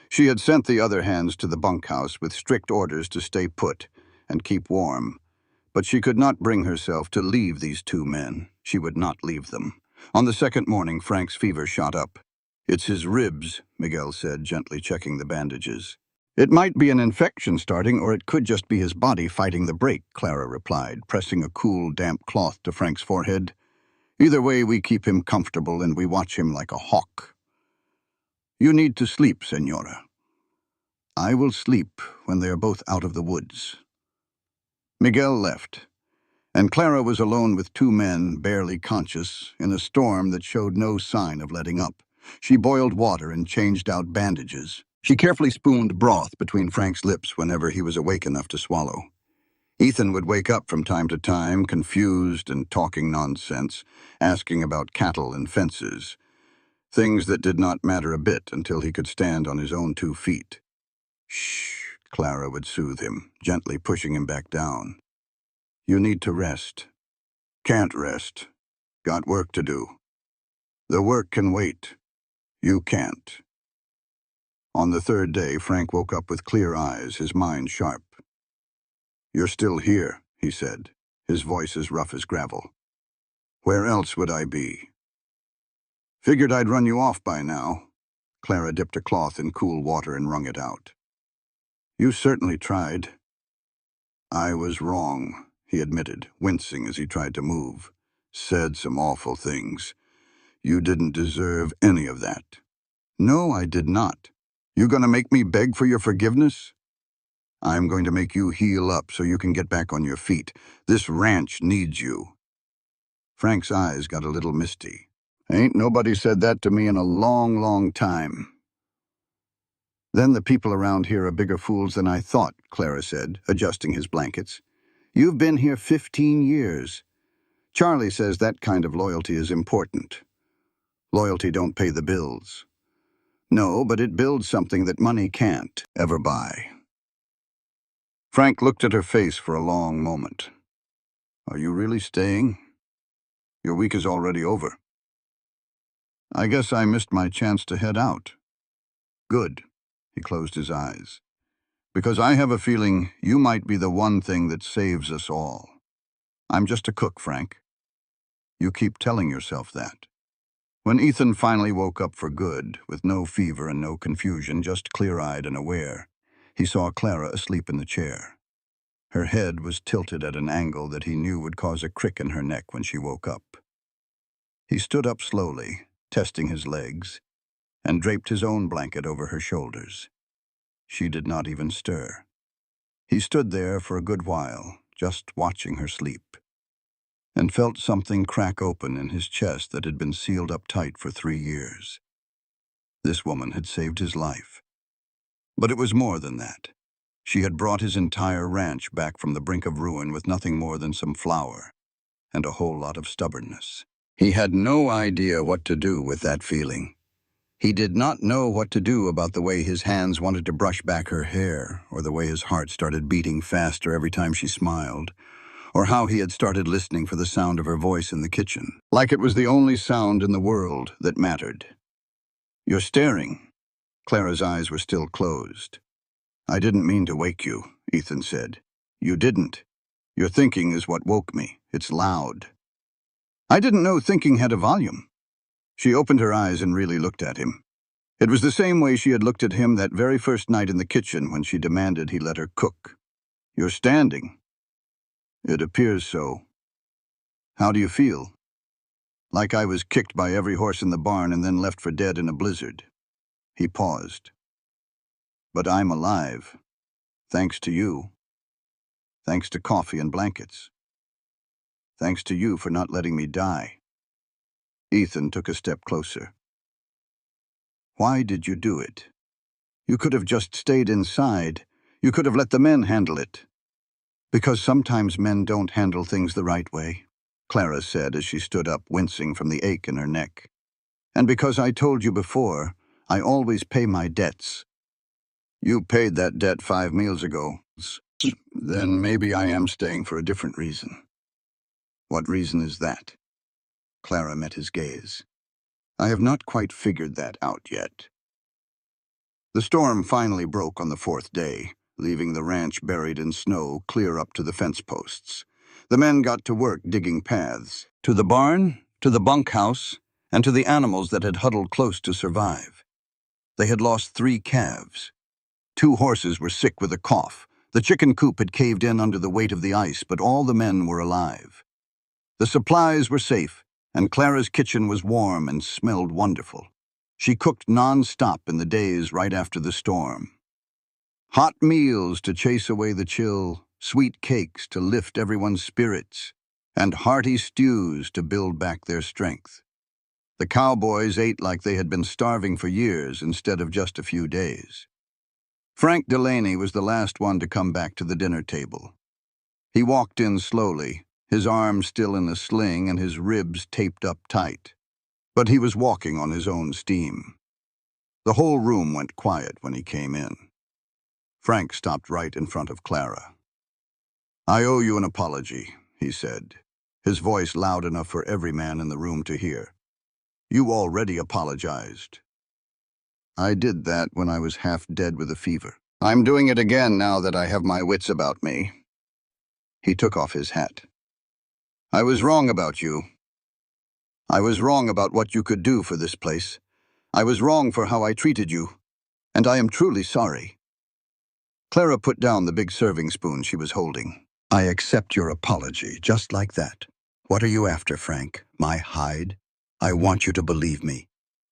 She had sent the other hands to the bunkhouse with strict orders to stay put and keep warm, but she could not bring herself to leave these 2 men. She would not leave them. On the second morning, Frank's fever shot up. "It's his ribs," Miguel said, gently checking the bandages. "It might be an infection starting, or it could just be his body fighting the break," Clara replied, pressing a cool, damp cloth to Frank's forehead. "Either way, we keep him comfortable and we watch him like a hawk." "You need to sleep, Senora." "I will sleep when they are both out of the woods." Miguel left, and Clara was alone with 2 men, barely conscious, in a storm that showed no sign of letting up. She boiled water and changed out bandages. She carefully spooned broth between Frank's lips whenever he was awake enough to swallow. Ethan would wake up from time to time, confused and talking nonsense, asking about cattle and fences, things that did not matter a bit until he could stand on his own 2 feet. "Shh," Clara would soothe him, gently pushing him back down. "You need to rest." "Can't rest. Got work to do." "The work can wait. You can't." On the 3rd day, Frank woke up with clear eyes, his mind sharp. "You're still here," he said, his voice as rough as gravel. "Where else would I be?" "Figured I'd run you off by now." Clara dipped a cloth in cool water and wrung it out. "You certainly tried." "I was wrong," he admitted, wincing as he tried to move. "Said some awful things. You didn't deserve any of that." "No, I did not." "You gonna make me beg for your forgiveness?" "I'm going to make you heal up so you can get back on your feet. This ranch needs you." Frank's eyes got a little misty. "Ain't nobody said that to me in a long, long time." "Then the people around here are bigger fools than I thought," Clara said, adjusting his blankets. "You've been here 15 years. Charlie says that kind of loyalty is important. Loyalty don't pay the bills." "No, but it builds something that money can't ever buy." Frank looked at her face for a long moment. "Are you really staying? Your week is already over." "I guess I missed my chance to head out." "Good." He closed his eyes. "Because I have a feeling you might be the one thing that saves us all." "I'm just a cook, Frank." "You keep telling yourself that." When Ethan finally woke up for good, with no fever and no confusion, just clear-eyed and aware, he saw Clara asleep in the chair. Her head was tilted at an angle that he knew would cause a crick in her neck when she woke up. He stood up slowly, testing his legs, and draped his own blanket over her shoulders. She did not even stir. He stood there for a good while, just watching her sleep, and felt something crack open in his chest that had been sealed up tight for 3 years. This woman had saved his life. But it was more than that. She had brought his entire ranch back from the brink of ruin with nothing more than some flour and a whole lot of stubbornness. He had no idea what to do with that feeling. He did not know what to do about the way his hands wanted to brush back her hair, or the way his heart started beating faster every time she smiled, or how he had started listening for the sound of her voice in the kitchen, like it was the only sound in the world that mattered. "You're staring." Clara's eyes were still closed. "I didn't mean to wake you," Ethan said. "You didn't. Your thinking is what woke me. It's loud." "I didn't know thinking had a volume." She opened her eyes and really looked at him. It was the same way she had looked at him that very first night in the kitchen when she demanded he let her cook. "You're standing." "It appears so." "How do you feel?" "Like I was kicked by every horse in the barn and then left for dead in a blizzard." He paused. "But I'm alive. Thanks to you. Thanks to coffee and blankets. Thanks to you for not letting me die." Ethan took a step closer. "Why did you do it? You could have just stayed inside. You could have let the men handle it." "Because sometimes men don't handle things the right way," Clara said as she stood up, wincing from the ache in her neck. "And because I told you before, I always pay my debts." "You paid that debt 5 meals ago." "Then maybe I am staying for a different reason." "What reason is that?" Clara met his gaze. "I have not quite figured that out yet." The storm finally broke on the 4th day, leaving the ranch buried in snow clear up to the fence posts. The men got to work digging paths, to the barn, to the bunkhouse, and to the animals that had huddled close to survive. They had lost 3 calves. 2 horses were sick with a cough. The chicken coop had caved in under the weight of the ice, but all the men were alive. The supplies were safe, and Clara's kitchen was warm and smelled wonderful. She cooked non-stop in the days right after the storm. Hot meals to chase away the chill, sweet cakes to lift everyone's spirits, and hearty stews to build back their strength. The cowboys ate like they had been starving for years instead of just a few days. Frank Delaney was the last one to come back to the dinner table. He walked in slowly, his arm still in a sling and his ribs taped up tight. But he was walking on his own steam. The whole room went quiet when he came in. Frank stopped right in front of Clara. "I owe you an apology," he said, his voice loud enough for every man in the room to hear. "You already apologized." "I did that when I was half dead with a fever. I'm doing it again now that I have my wits about me." He took off his hat. "I was wrong about you. I was wrong about what you could do for this place. I was wrong for how I treated you, and I am truly sorry." Clara put down the big serving spoon she was holding. "I accept your apology, just like that. What are you after, Frank? My hide? I want you to believe me.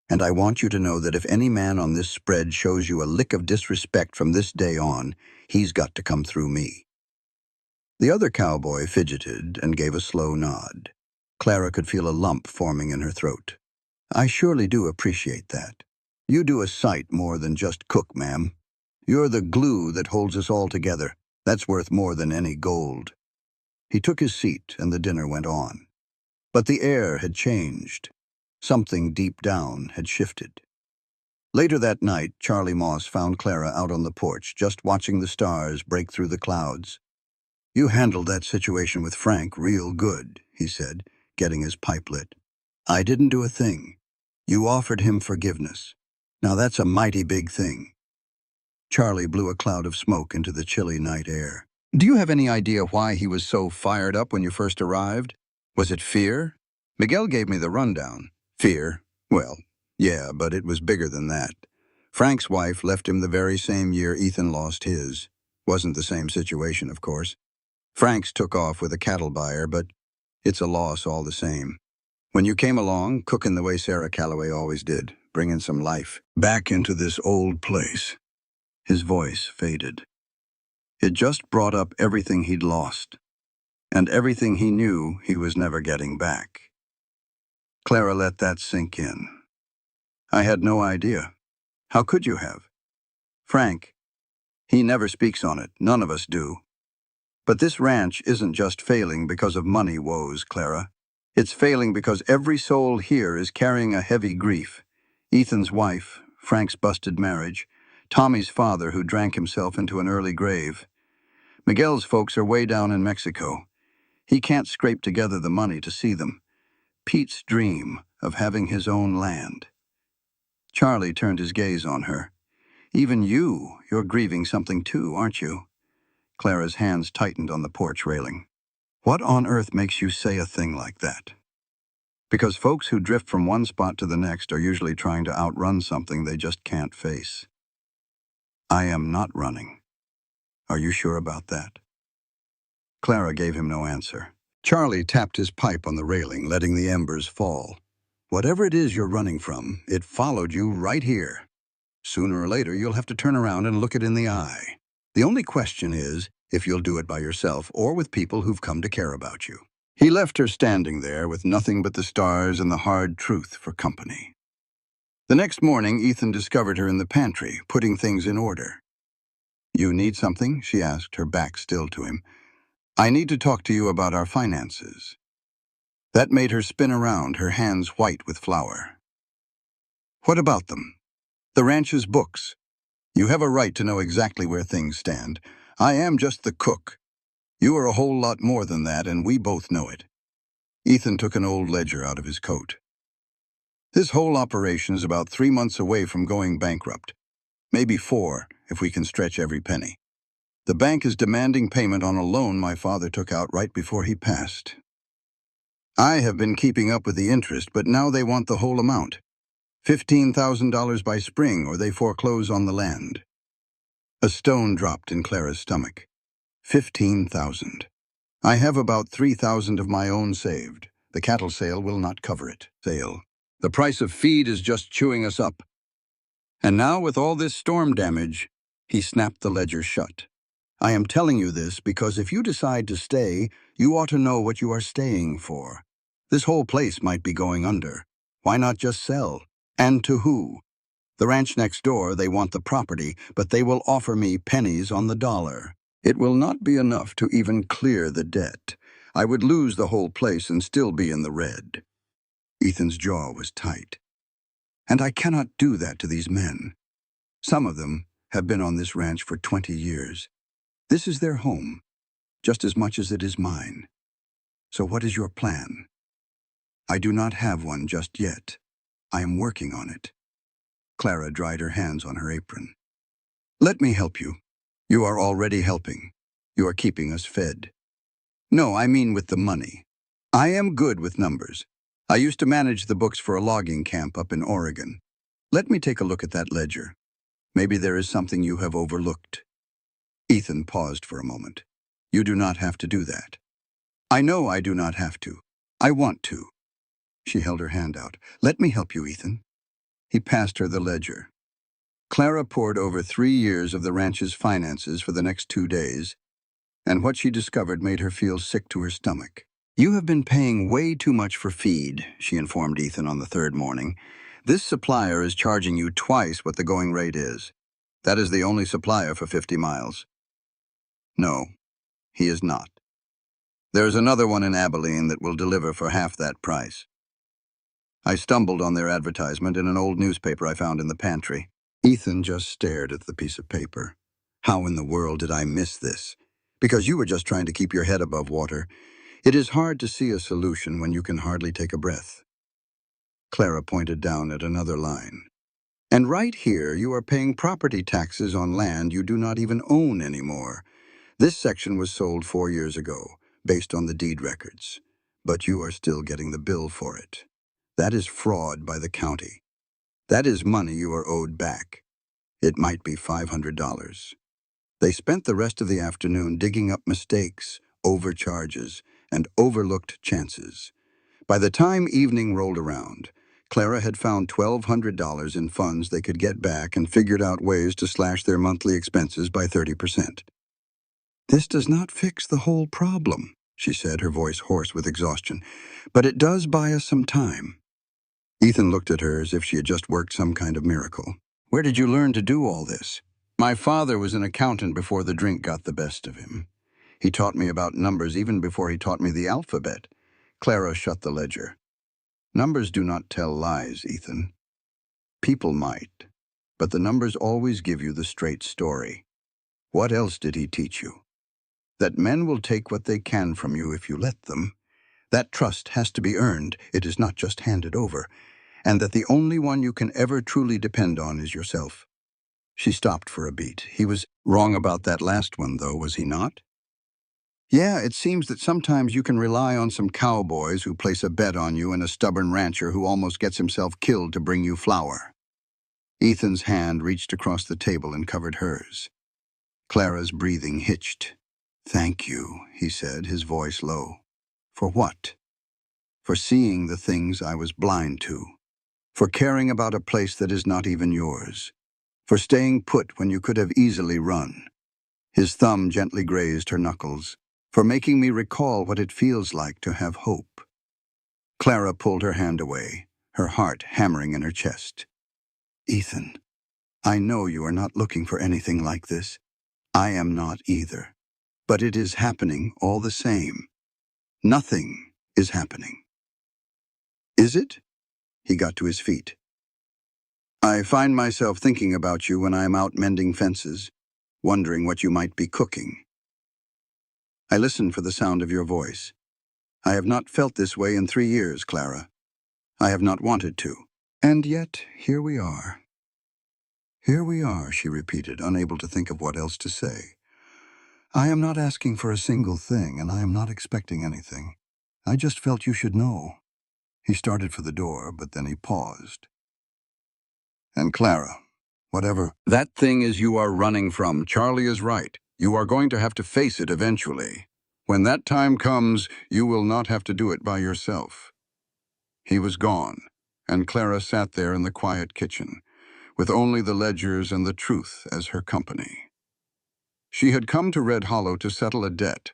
And I want you to know that if any man on this spread shows you a lick of disrespect from this day on, he's got to come through me." The other cowboy fidgeted and gave a slow nod. Clara could feel a lump forming in her throat. "I surely do appreciate that. You do a sight more than just cook, ma'am. You're the glue that holds us all together. That's worth more than any gold." He took his seat and the dinner went on. But the air had changed. Something deep down had shifted. Later that night, Charlie Moss found Clara out on the porch, just watching the stars break through the clouds. "You handled that situation with Frank real good," he said, getting his pipe lit. "I didn't do a thing. You offered him forgiveness. Now that's a mighty big thing." Charlie blew a cloud of smoke into the chilly night air. "Do you have any idea why he was so fired up when you first arrived? Was it fear?" Miguel gave me the rundown. "Fear? Well, yeah, but it was bigger than that. Frank's wife left him the very same year Ethan lost his. Wasn't the same situation, of course. Frank's took off with a cattle buyer, but it's a loss all the same. When you came along, cooking the way Sarah Calloway always did, bringing some life back into this old place." His voice faded. "It just brought up everything he'd lost, and everything he knew he was never getting back." Clara let that sink in. "I had no idea. How could you have? Frank, he never speaks on it. None of us do. But this ranch isn't just failing because of money woes, Clara. It's failing because every soul here is carrying a heavy grief. Ethan's wife, Frank's busted marriage, Tommy's father who drank himself into an early grave. Miguel's folks are way down in Mexico. He can't scrape together the money to see them. Pete's dream of having his own land. Charlie turned his gaze on her. Even you're grieving something too, aren't you? Clara's hands tightened on the porch railing. What on earth makes you say a thing like that? Because folks who drift from one spot to the next are usually trying to outrun something they just can't face. I am not running. Are you sure about that? Clara gave him no answer. Charlie tapped his pipe on the railing, letting the embers fall. Whatever it is you're running from, it followed you right here. Sooner or later, you'll have to turn around and look it in the eye. The only question is if you'll do it by yourself or with people who've come to care about you. He left her standing there with nothing but the stars and the hard truth for company. The next morning, Ethan discovered her in the pantry, putting things in order. You need something? She asked, her back still to him. I need to talk to you about our finances. That made her spin around, her hands white with flour. What about them? The ranch's books. You have a right to know exactly where things stand. I am just the cook. You are a whole lot more than that, and we both know it. Ethan took an old ledger out of his coat. This whole operation is about 3 months away from going bankrupt. Maybe 4, if we can stretch every penny. The bank is demanding payment on a loan my father took out right before he passed. I have been keeping up with the interest, but now they want the whole amount. $15,000 by spring, or they foreclose on the land. A stone dropped in Clara's stomach. 15,000. I have about 3,000 of my own saved. The cattle sale will not cover it. The price of feed is just chewing us up. And now with all this storm damage, he snapped the ledger shut. I am telling you this because if you decide to stay, you ought to know what you are staying for. This whole place might be going under. Why not just sell? And to who? The ranch next door, they want the property, but they will offer me pennies on the dollar. It will not be enough to even clear the debt. I would lose the whole place and still be in the red. Ethan's jaw was tight. And I cannot do that to these men. Some of them have been on this ranch for 20 years. This is their home, just as much as it is mine. So what is your plan? I do not have one just yet. I am working on it. Clara dried her hands on her apron. Let me help you. You are already helping. You are keeping us fed. No, I mean with the money. I am good with numbers. I used to manage the books for a logging camp up in Oregon. Let me take a look at that ledger. Maybe there is something you have overlooked. Ethan paused for a moment. You do not have to do that. I know I do not have to. I want to. She held her hand out. Let me help you, Ethan. He passed her the ledger. Clara poured over 3 years of the ranch's finances for the next 2 days, and what she discovered made her feel sick to her stomach. You have been paying way too much for feed, she informed Ethan on the 3rd morning. This supplier is charging you twice what the going rate is. That is the only supplier for 50 miles. No, he is not. There is another one in Abilene that will deliver for half that price. I stumbled on their advertisement in an old newspaper I found in the pantry. Ethan just stared at the piece of paper. How in the world did I miss this? Because you were just trying to keep your head above water. It is hard to see a solution when you can hardly take a breath. Clara pointed down at another line. And right here you are paying property taxes on land you do not even own anymore. This section was sold 4 years ago, based on the deed records. But you are still getting the bill for it. That is fraud by the county. That is money you are owed back. It might be $500. They spent the rest of the afternoon digging up mistakes, overcharges, and overlooked chances. By the time evening rolled around, Clara had found $1,200 in funds they could get back and figured out ways to slash their monthly expenses by 30%. This does not fix the whole problem, she said, her voice hoarse with exhaustion, but it does buy us some time. Ethan looked at her as if she had just worked some kind of miracle. Where did you learn to do all this? My father was an accountant before the drink got the best of him. He taught me about numbers even before he taught me the alphabet. Clara shut the ledger. Numbers do not tell lies, Ethan. People might, but the numbers always give you the straight story. What else did he teach you? That men will take what they can from you if you let them. That trust has to be earned, it is not just handed over, and that the only one you can ever truly depend on is yourself. She stopped for a beat. He was wrong about that last one, though, was he not? Yeah, it seems that sometimes you can rely on some cowboys who place a bet on you and a stubborn rancher who almost gets himself killed to bring you flour. Ethan's hand reached across the table and covered hers. Clara's breathing hitched. "Thank you," he said, his voice low. "For what?" "For seeing the things I was blind to. For caring about a place that is not even yours. For staying put when you could have easily run." His thumb gently grazed her knuckles. "For making me recall what it feels like to have hope." Clara pulled her hand away, her heart hammering in her chest. "Ethan, I know you are not looking for anything like this. I am not either. But it is happening all the same. Nothing is happening." "Is it?" He got to his feet. "I find myself thinking about you when I am out mending fences, wondering what you might be cooking. I listen for the sound of your voice. I have not felt this way in 3 years, Clara. I have not wanted to. And yet, here we are." "Here we are," she repeated, unable to think of what else to say. "I am not asking for a single thing, and I am not expecting anything. I just felt you should know." He started for the door, but then he paused. "And Clara, whatever that thing is you are running from, Charlie is right. You are going to have to face it eventually. When that time comes, you will not have to do it by yourself." He was gone, and Clara sat there in the quiet kitchen, with only the ledgers and the truth as her company. She had come to Red Hollow to settle a debt,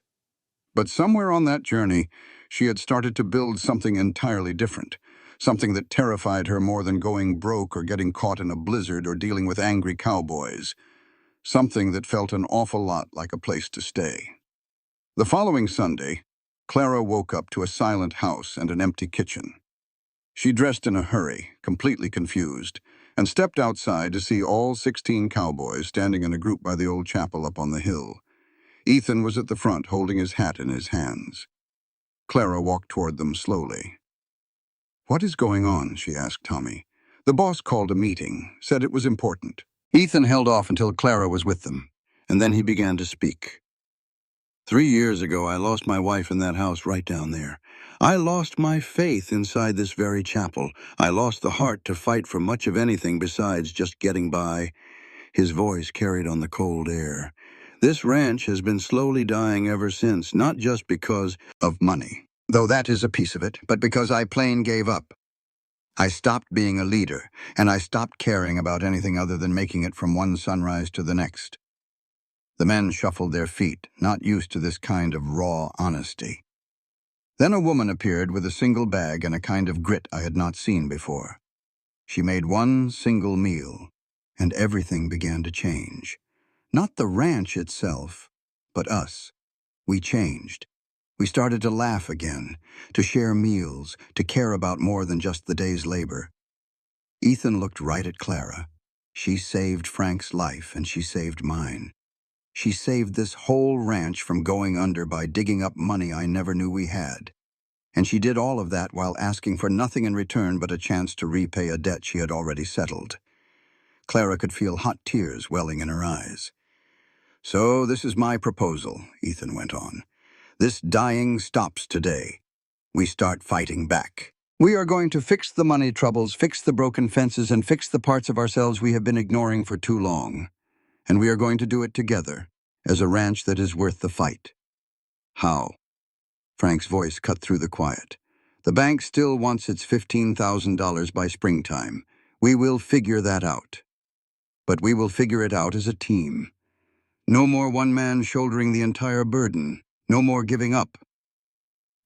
but somewhere on that journey, she had started to build something entirely different, something that terrified her more than going broke or getting caught in a blizzard or dealing with angry cowboys, something that felt an awful lot like a place to stay. The following Sunday, Clara woke up to a silent house and an empty kitchen. She dressed in a hurry, completely confused, and stepped outside to see all 16 cowboys standing in a group by the old chapel up on the hill. Ethan was at the front, holding his hat in his hands. Clara walked toward them slowly. "What is going on?" she asked Tommy. "The boss called a meeting, said it was important." Ethan held off until Clara was with them, and then he began to speak. "3 years ago, I lost my wife in that house right down there. I lost my faith inside this very chapel. I lost the heart to fight for much of anything besides just getting by." His voice carried on the cold air. "This ranch has been slowly dying ever since, not just because of money, though that is a piece of it, but because I plain gave up. I stopped being a leader, and I stopped caring about anything other than making it from one sunrise to the next." The men shuffled their feet, not used to this kind of raw honesty. Then a woman appeared with a single bag and a kind of grit I had not seen before. She made one single meal, and everything began to change. Not the ranch itself, but us. We changed. We started to laugh again, to share meals, to care about more than just the day's labor. Ethan looked right at Clara. She saved Frank's life, and she saved mine. She saved this whole ranch from going under by digging up money I never knew we had. And she did all of that while asking for nothing in return but a chance to repay a debt she had already settled. Clara could feel hot tears welling in her eyes. "So this is my proposal," Ethan went on. "This dying stops today. We start fighting back. We are going to fix the money troubles, fix the broken fences, and fix the parts of ourselves we have been ignoring for too long. And we are going to do it together, as a ranch that is worth the fight." "How?" Frank's voice cut through the quiet. "The bank still wants its $15,000 by springtime. We will figure that out. But we will figure it out as a team. No more one man shouldering the entire burden. No more giving up."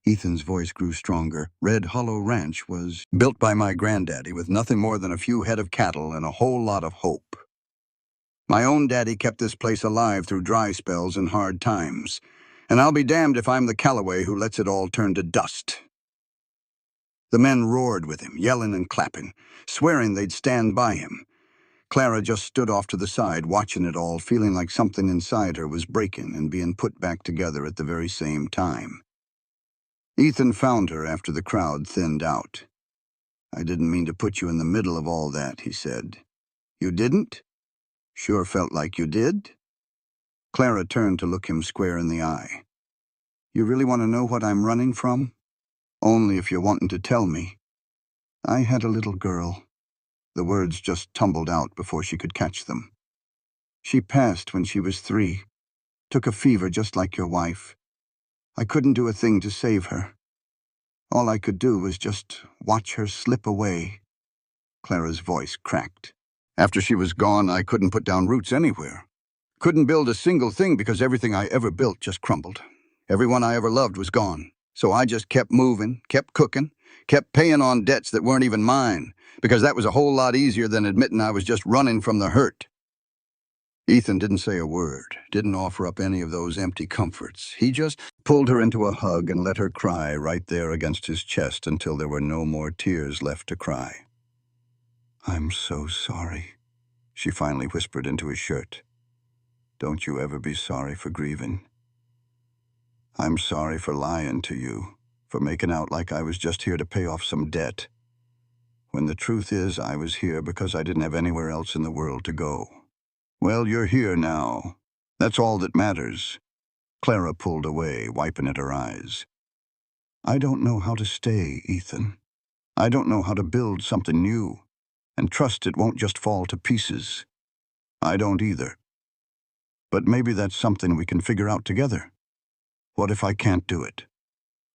Ethan's voice grew stronger. "Red Hollow Ranch was built by my granddaddy with nothing more than a few head of cattle and a whole lot of hope. My own daddy kept this place alive through dry spells and hard times. And I'll be damned if I'm the Callaway who lets it all turn to dust." The men roared with him, yelling and clapping, swearing they'd stand by him. Clara just stood off to the side, watching it all, feeling like something inside her was breaking and being put back together at the very same time. Ethan found her after the crowd thinned out. "I didn't mean to put you in the middle of all that," he said. "You didn't? Sure felt like you did." Clara turned to look him square in the eye. "You really want to know what I'm running from?" "Only if you're wanting to tell me." "I had a little girl." The words just tumbled out before she could catch them. "She passed when she was 3. Took a fever just like your wife. I couldn't do a thing to save her. All I could do was just watch her slip away." Clara's voice cracked. "After she was gone, I couldn't put down roots anywhere. Couldn't build a single thing because everything I ever built just crumbled. Everyone I ever loved was gone. So I just kept moving, kept cooking, kept paying on debts that weren't even mine, because that was a whole lot easier than admitting I was just running from the hurt." Ethan didn't say a word, didn't offer up any of those empty comforts. He just pulled her into a hug and let her cry right there against his chest until there were no more tears left to cry. "I'm so sorry," she finally whispered into his shirt. "Don't you ever be sorry for grieving. I'm sorry for lying to you, for making out like I was just here to pay off some debt, when the truth is I was here because I didn't have anywhere else in the world to go. Well, you're here now. That's all that matters." Clara pulled away, wiping at her eyes. "I don't know how to stay, Ethan. I don't know how to build something new, and trust it won't just fall to pieces. I don't either. But maybe that's something we can figure out together. What if I can't do it?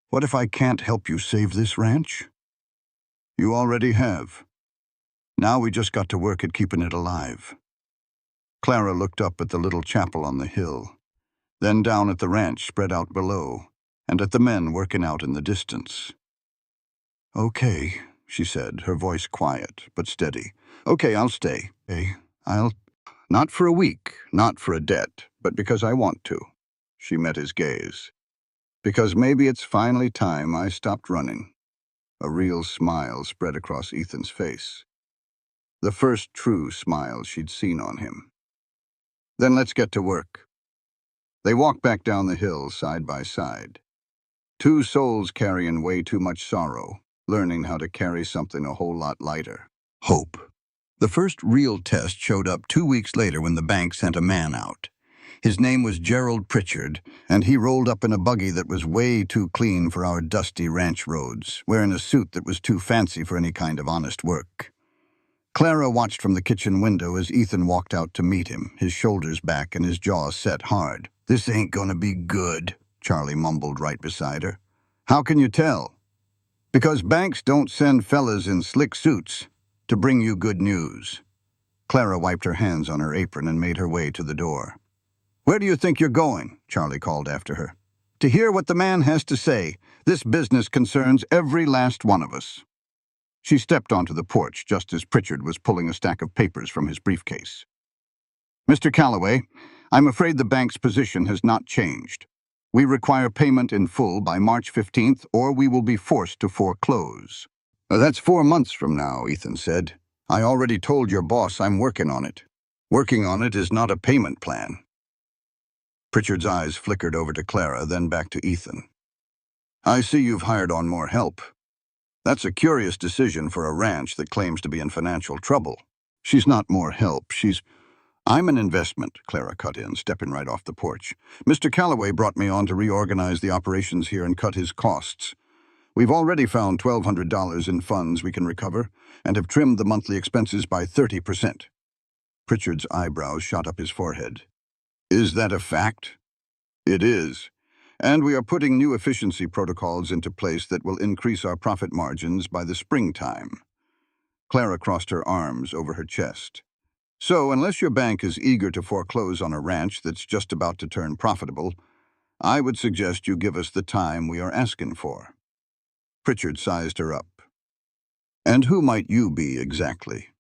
What if I can't help you save this ranch? You already have. Now we just got to work at keeping it alive." Clara looked up at the little chapel on the hill, then down at the ranch spread out below, and at the men working out in the distance. "Okay," she said, her voice quiet but steady. "Okay, I'll stay. I'll... Not for a week, not for a debt, but because I want to." She met his gaze. "Because maybe it's finally time I stopped running." A real smile spread across Ethan's face. The first true smile she'd seen on him. "Then let's get to work." They walked back down the hill side by side. Two souls carrying way too much sorrow, learning how to carry something a whole lot lighter. Hope. The first real test showed up 2 weeks later when the bank sent a man out. His name was Gerald Pritchard, and he rolled up in a buggy that was way too clean for our dusty ranch roads, wearing a suit that was too fancy for any kind of honest work. Clara watched from the kitchen window as Ethan walked out to meet him, his shoulders back and his jaw set hard. "This ain't gonna be good," Charlie mumbled right beside her. "How can you tell?" "Because banks don't send fellas in slick suits to bring you good news." Clara wiped her hands on her apron and made her way to the door. "Where do you think you're going?" Charlie called after her. "To hear what the man has to say. This business concerns every last one of us." She stepped onto the porch just as Pritchard was pulling a stack of papers from his briefcase. "Mr. Calloway, I'm afraid the bank's position has not changed. We require payment in full by March 15th, or we will be forced to foreclose." "That's 4 months from now," Ethan said. "I already told your boss I'm working on it. Working on it is not a payment plan." Pritchard's eyes flickered over to Clara, then back to Ethan. "I see you've hired on more help. That's a curious decision for a ranch that claims to be in financial trouble." "She's not more help, she's..." "I'm an investment," Clara cut in, stepping right off the porch. "Mr. Calloway brought me on to reorganize the operations here and cut his costs. We've already found $1,200 in funds we can recover and have trimmed the monthly expenses by 30%. Pritchard's eyebrows shot up his forehead. "Is that a fact?" "It is. And we are putting new efficiency protocols into place that will increase our profit margins by the springtime." Clara crossed her arms over her chest. "So, unless your bank is eager to foreclose on a ranch that's just about to turn profitable, I would suggest you give us the time we are asking for." Pritchard sized her up. "And who might you be exactly?"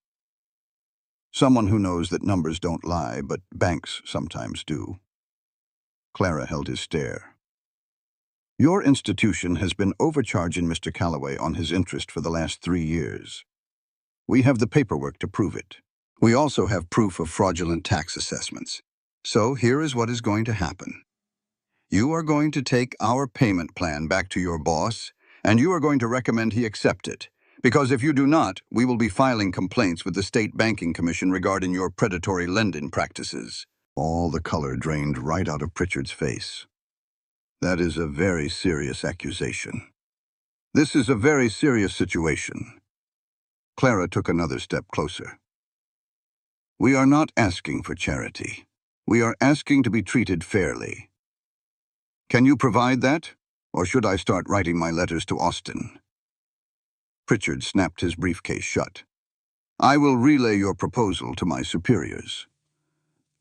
"Someone who knows that numbers don't lie, but banks sometimes do." Clara held his stare. Your institution has been overcharging Mr. Calloway on his interest for the last 3 years. We have the paperwork to prove it. We also have proof of fraudulent tax assessments. So here is what is going to happen. You are going to take our payment plan back to your boss, and you are going to recommend he accept it. Because if you do not, we will be filing complaints with the State Banking Commission regarding your predatory lending practices. All the color drained right out of Pritchard's face. That is a very serious accusation. This is a very serious situation. Clara took another step closer. We are not asking for charity. We are asking to be treated fairly. Can you provide that? Or should I start writing my letters to Austin? Pritchard snapped his briefcase shut. I will relay your proposal to my superiors.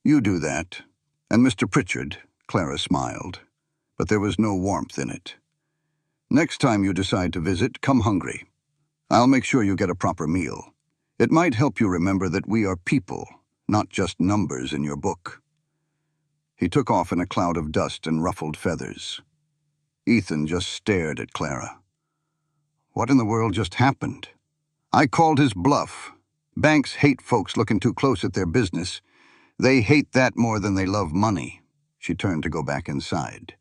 You do that. And Mr. Pritchard, Clara smiled, but there was no warmth in it. Next time you decide to visit, come hungry. I'll make sure you get a proper meal. It might help you remember that we are people, not just numbers in your book. He took off in a cloud of dust and ruffled feathers. Ethan just stared at Clara. What in the world just happened? I called his bluff. Banks hate folks looking too close at their business. They hate that more than they love money. She turned to go back inside.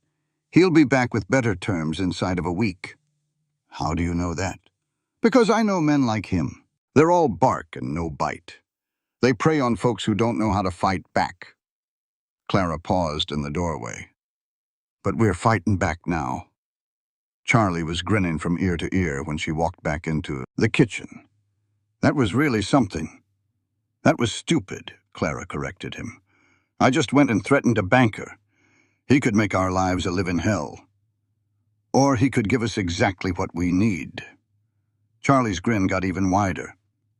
He'll be back with better terms inside of a week. How do you know that? Because I know men like him. They're all bark and no bite. They prey on folks who don't know how to fight back. Clara paused in the doorway. But we're fighting back now. Charlie was grinning from ear to ear when she walked back into the kitchen. That was really something. That was stupid, Clara corrected him. I just went and threatened a banker. He could make our lives a living hell. Or he could give us exactly what we need. Charlie's grin got even wider.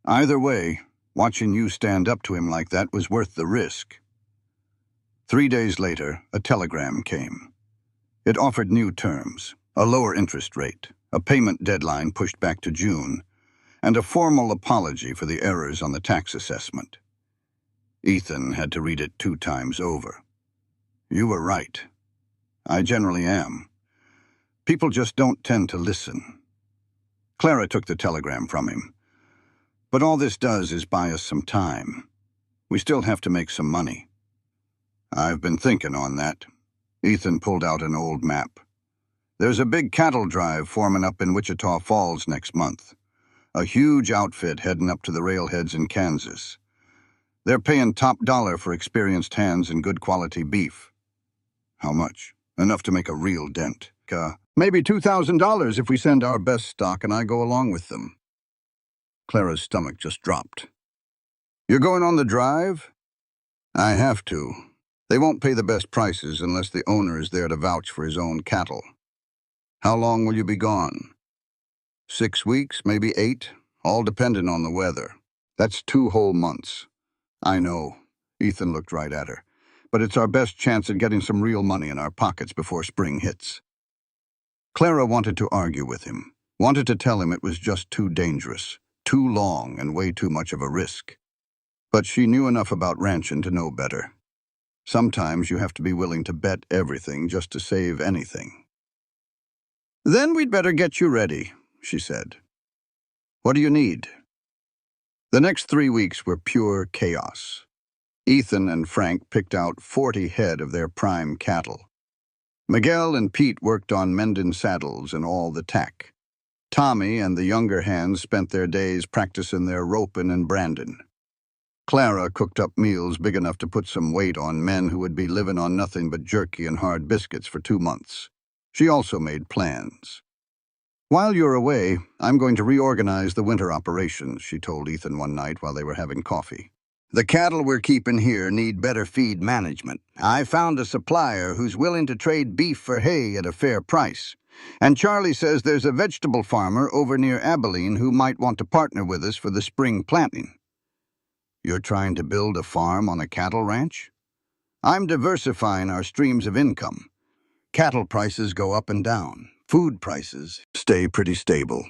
Either way, watching you stand up to him like that was worth the risk. 3 days later, a telegram came. It offered new terms, a lower interest rate, a payment deadline pushed back to June, and a formal apology for the errors on the tax assessment. Ethan had to read it 2 times over. You were right. I generally am. People just don't tend to listen. Clara took the telegram from him. But all this does is buy us some time. We still have to make some money. I've been thinking on that. Ethan pulled out an old map. There's a big cattle drive forming up in Wichita Falls next month. A huge outfit heading up to the railheads in Kansas. They're paying top dollar for experienced hands and good quality beef. How much? Enough to make a real dent. Maybe $2,000 if we send our best stock and I go along with them. Clara's stomach just dropped. You're going on the drive? I have to. They won't pay the best prices unless the owner is there to vouch for his own cattle. How long will you be gone? 6 weeks, maybe 8, all dependent on the weather. That's 2 whole months. I know. Ethan looked right at her. But it's our best chance at getting some real money in our pockets before spring hits. Clara wanted to argue with him, wanted to tell him it was just too dangerous, too long and way too much of a risk. But she knew enough about ranching to know better. Sometimes you have to be willing to bet everything just to save anything. Then we'd better get you ready, she said. What do you need? The next 3 weeks were pure chaos. Ethan and Frank picked out 40 head of their prime cattle. Miguel and Pete worked on mending saddles and all the tack. Tommy and the younger hands spent their days practicing their roping and branding. Clara cooked up meals big enough to put some weight on men who would be living on nothing but jerky and hard biscuits for 2 months. She also made plans. While you're away, I'm going to reorganize the winter operations, she told Ethan one night while they were having coffee. The cattle we're keeping here need better feed management. I found a supplier who's willing to trade beef for hay at a fair price. And Charlie says there's a vegetable farmer over near Abilene who might want to partner with us for the spring planting. You're trying to build a farm on a cattle ranch? I'm diversifying our streams of income. Cattle prices go up and down. Food prices stay pretty stable.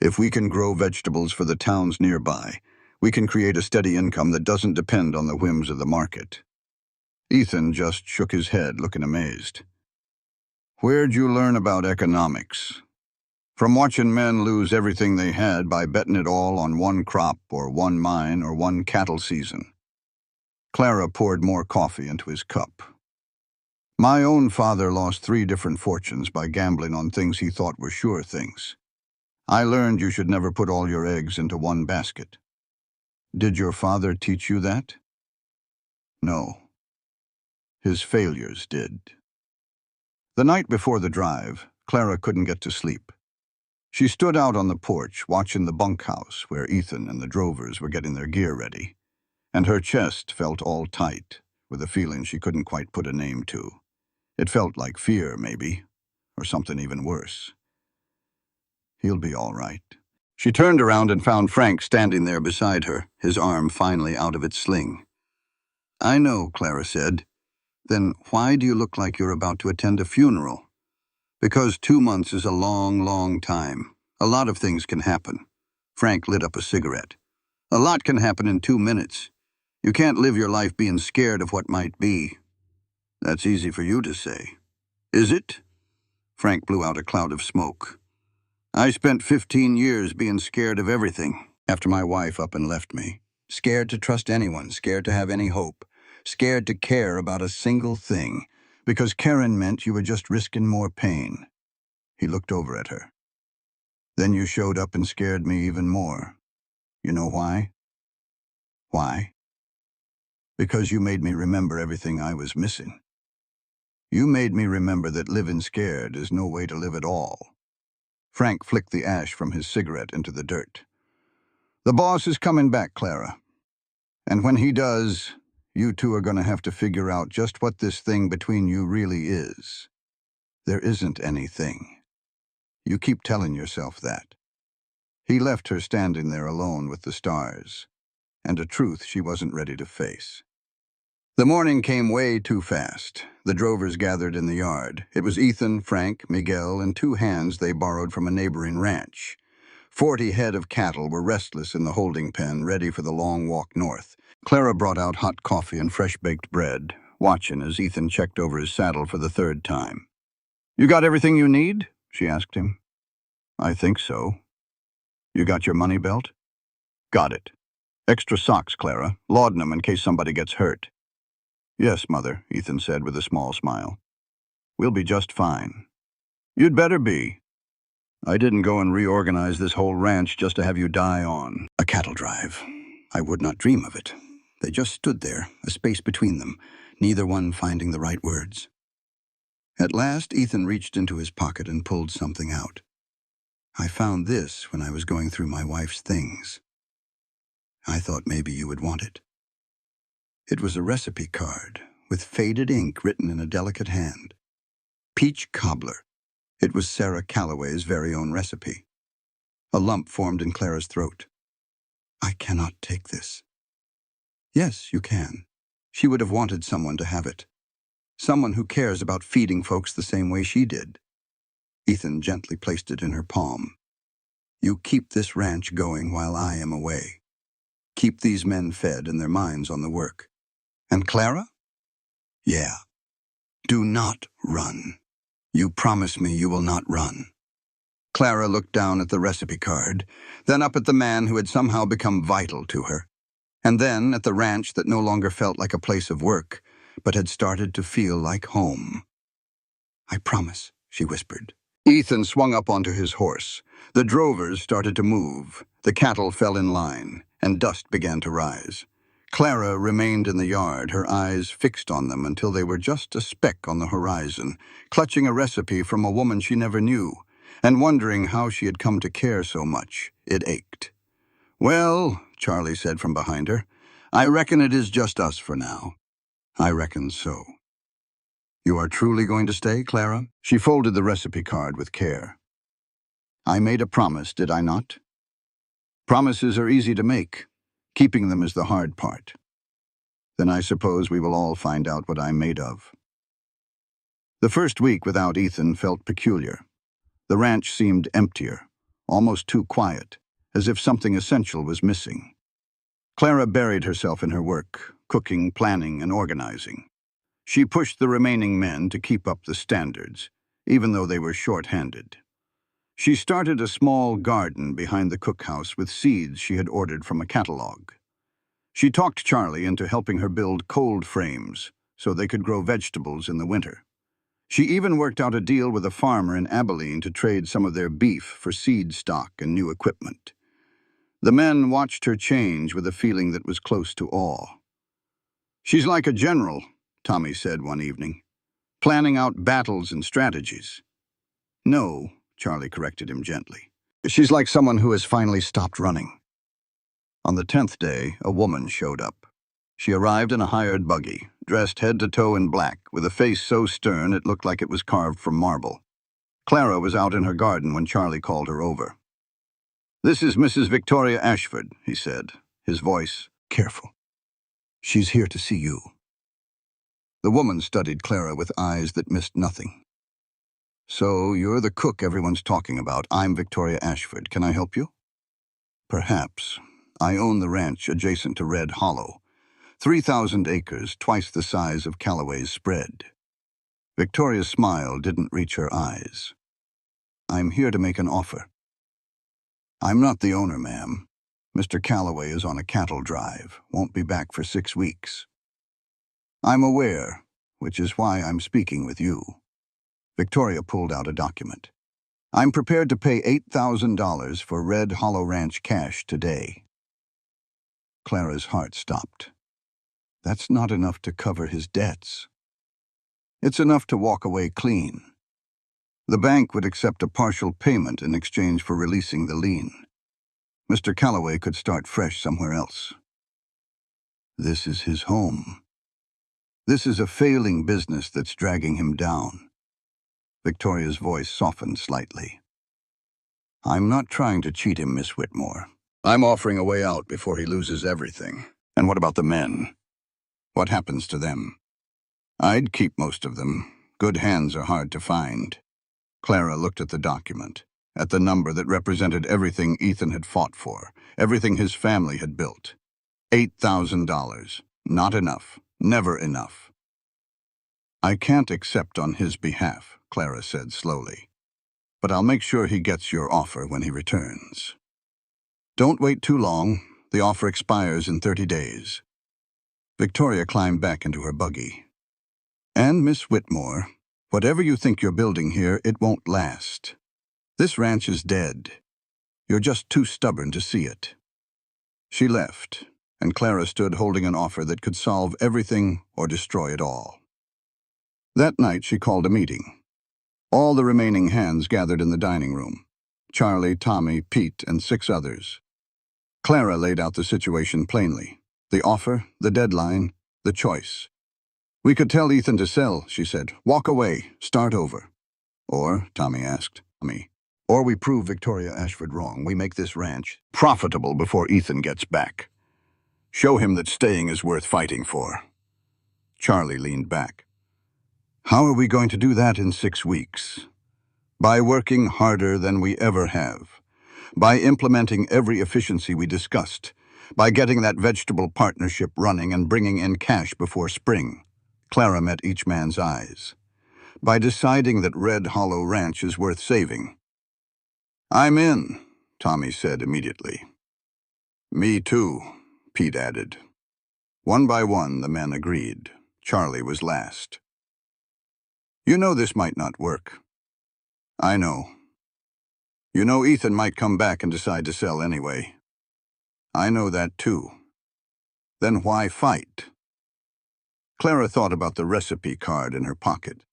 If we can grow vegetables for the towns nearby, we can create a steady income that doesn't depend on the whims of the market. Ethan just shook his head, looking amazed. Where'd you learn about economics? From watching men lose everything they had by betting it all on one crop or one mine or one cattle season. Clara poured more coffee into his cup. My own father lost 3 different fortunes by gambling on things he thought were sure things. I learned you should never put all your eggs into one basket. Did your father teach you that? No. His failures did. The night before the drive, Clara couldn't get to sleep. She stood out on the porch watching the bunkhouse where Ethan and the drovers were getting their gear ready, and her chest felt all tight with a feeling she couldn't quite put a name to. It felt like fear, maybe, or something even worse. He'll be all right. She turned around and found Frank standing there beside her, his arm finally out of its sling. I know, Clara said. Then why do you look like you're about to attend a funeral? Because 2 months is a long, long time. A lot of things can happen. Frank lit up a cigarette. A lot can happen in 2 minutes. You can't live your life being scared of what might be. That's easy for you to say. Is it? Frank blew out a cloud of smoke. I spent 15 years being scared of everything after my wife up and left me. Scared to trust anyone, scared to have any hope, scared to care about a single thing, because caring meant you were just risking more pain. He looked over at her. Then you showed up and scared me even more. You know why? Why? Because you made me remember everything I was missing. You made me remember that living scared is no way to live at all. Frank flicked the ash from his cigarette into the dirt. The boss is coming back, Clara. And when he does, you two are going to have to figure out just what this thing between you really is. There isn't anything. You keep telling yourself that. He left her standing there alone with the stars, and a truth she wasn't ready to face. The morning came way too fast. The drovers gathered in the yard. It was Ethan, Frank, Miguel, and 2 hands they borrowed from a neighboring ranch. 40 head of cattle were restless in the holding pen, ready for the long walk north. Clara brought out hot coffee and fresh-baked bread, watching as Ethan checked over his saddle for the 3rd time. You got everything you need? She asked him. I think so. You got your money belt? Got it. Extra socks, Clara. Laudanum in case somebody gets hurt. Yes, Mother, Ethan said with a small smile. We'll be just fine. You'd better be. I didn't go and reorganize this whole ranch just to have you die on a cattle drive. I would not dream of it. They just stood there, a space between them, neither one finding the right words. At last, Ethan reached into his pocket and pulled something out. I found this when I was going through my wife's things. I thought maybe you would want it. It was a recipe card with faded ink written in a delicate hand. Peach cobbler. It was Sarah Calloway's very own recipe. A lump formed in Clara's throat. I cannot take this. Yes, you can. She would have wanted someone to have it. Someone who cares about feeding folks the same way she did. Ethan gently placed it in her palm. You keep this ranch going while I am away. Keep these men fed and their minds on the work. And Clara? Yeah. Do not run. You promise me you will not run. Clara looked down at the recipe card, then up at the man who had somehow become vital to her, and then at the ranch that no longer felt like a place of work, but had started to feel like home. I promise, she whispered. Ethan swung up onto his horse. The drovers started to move. The cattle fell in line, and dust began to rise. Clara remained in the yard, her eyes fixed on them until they were just a speck on the horizon, clutching a recipe from a woman she never knew, and wondering how she had come to care so much. It ached. Well, Charlie said from behind her, I reckon it is just us for now. I reckon so. You are truly going to stay, Clara? She folded the recipe card with care. I made a promise, did I not? Promises are easy to make. Keeping them is the hard part. Then I suppose we will all find out what I'm made of. The first week without Ethan felt peculiar. The ranch seemed emptier, almost too quiet, as if something essential was missing. Clara buried herself in her work, cooking, planning, and organizing. She pushed the remaining men to keep up the standards. even though they were short-handed. She started a small garden behind the cookhouse with seeds she had ordered from a catalog. She talked Charlie into helping her build cold frames so they could grow vegetables in the winter. She even worked out a deal with a farmer in Abilene to trade some of their beef for seed stock and new equipment. The men watched her change with a feeling that was close to awe. "She's like a general," Tommy said one evening, "planning out battles and strategies." "No," Charlie corrected him gently. "She's like someone who has finally stopped running." On the 10th day, a woman showed up. She arrived in a hired buggy, dressed head to toe in black, with a face so stern it looked like it was carved from marble. Clara was out in her garden when Charlie called her over. "This is Mrs. Victoria Ashford," he said, his voice careful. "She's here to see you." The woman studied Clara with eyes that missed nothing. "So, you're the cook everyone's talking about. I'm Victoria Ashford. Can I help you?" "Perhaps. I own the ranch adjacent to Red Hollow. 3,000 acres, twice the size of Callaway's spread." Victoria's smile didn't reach her eyes. "I'm here to make an offer." "I'm not the owner, ma'am. Mr. Callaway is on a cattle drive, won't be back for 6 weeks. I'm aware, which is why I'm speaking with you." Victoria pulled out a document. "I'm prepared to pay $8,000 for Red Hollow Ranch cash today." Clara's heart stopped. That's not enough to cover his debts. It's enough to walk away clean. The bank would accept a partial payment in exchange for releasing the lien. Mr. Callaway could start fresh somewhere else. This is his home. This is a failing business that's dragging him down. Victoria's voice softened slightly. "I'm not trying to cheat him, Miss Whitmore. I'm offering a way out before he loses everything. And what about the men? What happens to them?" "I'd keep most of them. Good hands are hard to find." Clara looked at the document, at the number that represented everything Ethan had fought for, everything his family had built. $8,000. Not enough. Never enough. "I can't accept on his behalf," Clara said slowly. "But I'll make sure he gets your offer when he returns." "Don't wait too long. The offer expires in 30 days. Victoria climbed back into her buggy. "And, Miss Whitmore, whatever you think you're building here, it won't last. This ranch is dead. You're just too stubborn to see it." She left, and Clara stood holding an offer that could solve everything or destroy it all. That night she called a meeting. All the remaining hands gathered in the dining room. Charlie, Tommy, Pete, and 6 others. Clara laid out the situation plainly. The offer, the deadline, the choice. "We could tell Ethan to sell," she said. "Walk away, start over." "Or," Tommy asked, "or we prove Victoria Ashford wrong. We make this ranch profitable before Ethan gets back. Show him that staying is worth fighting for." Charlie leaned back. "How are we going to do that in 6 weeks? By working harder than we ever have. By implementing every efficiency we discussed. By getting that vegetable partnership running and bringing in cash before spring." Clara met each man's eyes. "By deciding that Red Hollow Ranch is worth saving." "I'm in," Tommy said immediately. "Me too," Pete added. One by one, the men agreed. Charlie was last. "You know this might not work." "I know." "You know Ethan might come back and decide to sell anyway." "I know that too." "Then why fight?" Clara thought about the recipe card in her pocket,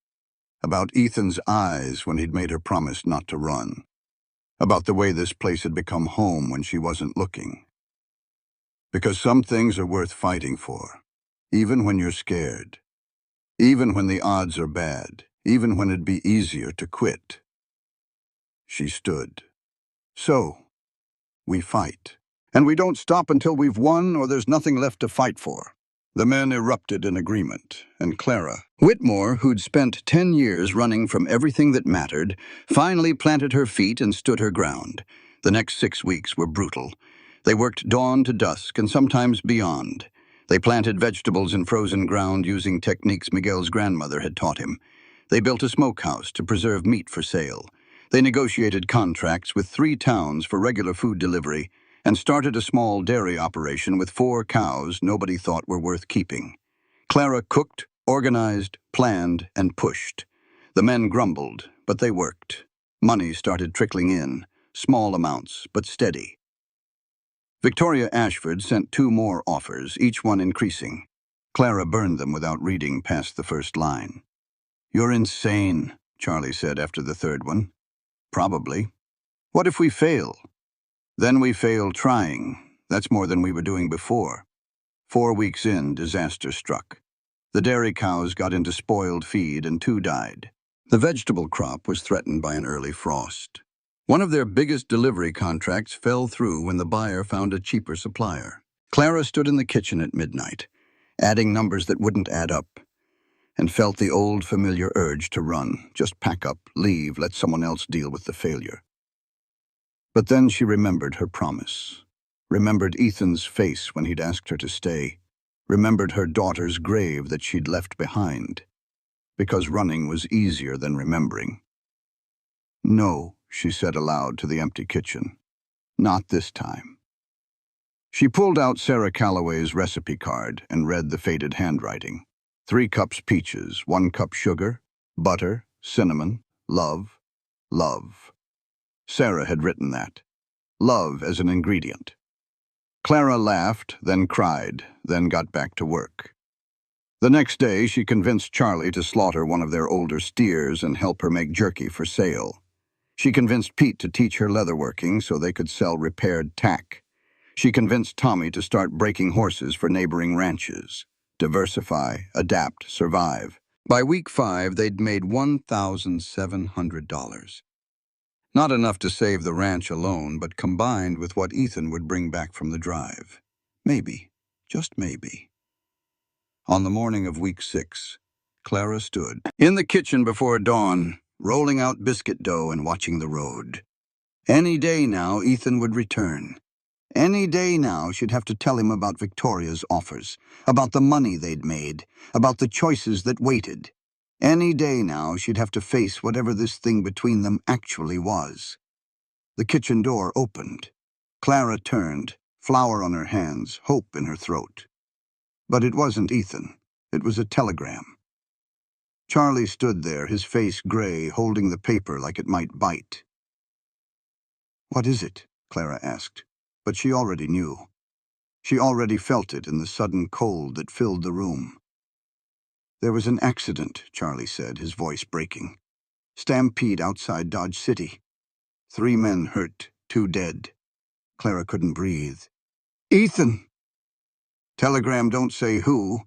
about Ethan's eyes when he'd made her promise not to run, about the way this place had become home when she wasn't looking. Because some things are worth fighting for, even when you're scared, even when the odds are bad, even when it'd be easier to quit. She stood. "So, we fight. And we don't stop until we've won or there's nothing left to fight for." The men erupted in agreement, and Clara Whitmore, who'd spent 10 years running from everything that mattered, finally planted her feet and stood her ground. The next 6 weeks were brutal. They worked dawn to dusk and sometimes beyond. They planted vegetables in frozen ground using techniques Miguel's grandmother had taught him. They built a smokehouse to preserve meat for sale. They negotiated contracts with 3 towns for regular food delivery and started a small dairy operation with 4 cows nobody thought were worth keeping. Clara cooked, organized, planned, and pushed. The men grumbled, but they worked. Money started trickling in, small amounts, but steady. Victoria Ashford sent 2 more offers, each one increasing. Clara burned them without reading past the first line. "You're insane," Charlie said after the 3rd one. "Probably. What if we fail?" "Then we fail trying. That's more than we were doing before." 4 weeks in, disaster struck. The dairy cows got into spoiled feed and 2 died. The vegetable crop was threatened by an early frost. One of their biggest delivery contracts fell through when the buyer found a cheaper supplier. Clara stood in the kitchen at midnight, adding numbers that wouldn't add up, and felt the old familiar urge to run, just pack up, leave, let someone else deal with the failure. But then she remembered her promise, remembered Ethan's face when he'd asked her to stay, remembered her daughter's grave that she'd left behind, because running was easier than remembering. "No," she said aloud to the empty kitchen. "Not this time." She pulled out Sarah Calloway's recipe card and read the faded handwriting. 3 cups peaches, 1 cup sugar, butter, cinnamon, love, love. Sarah had written that. Love as an ingredient. Clara laughed, then cried, then got back to work. The next day, she convinced Charlie to slaughter one of their older steers and help her make jerky for sale. She convinced Pete to teach her leatherworking so they could sell repaired tack. She convinced Tommy to start breaking horses for neighboring ranches. Diversify, adapt, survive. By week 5, they'd made $1,700. Not enough to save the ranch alone, but combined with what Ethan would bring back from the drive. Maybe, just maybe. On the morning of week 6, Clara stood in the kitchen before dawn, rolling out biscuit dough and watching the road. Any day now, Ethan would return. Any day now, she'd have to tell him about Victoria's offers, about the money they'd made, about the choices that waited. Any day now, she'd have to face whatever this thing between them actually was. The kitchen door opened. Clara turned, flour on her hands, hope in her throat. But it wasn't Ethan. It was a telegram. Charlie stood there, his face gray, holding the paper like it might bite. "What is it?" Clara asked, but she already knew. She already felt it in the sudden cold that filled the room. "There was an accident," Charlie said, his voice breaking. "Stampede outside Dodge City. 3 men hurt, 2 dead." Clara couldn't breathe. "Ethan!" "Telegram don't say who.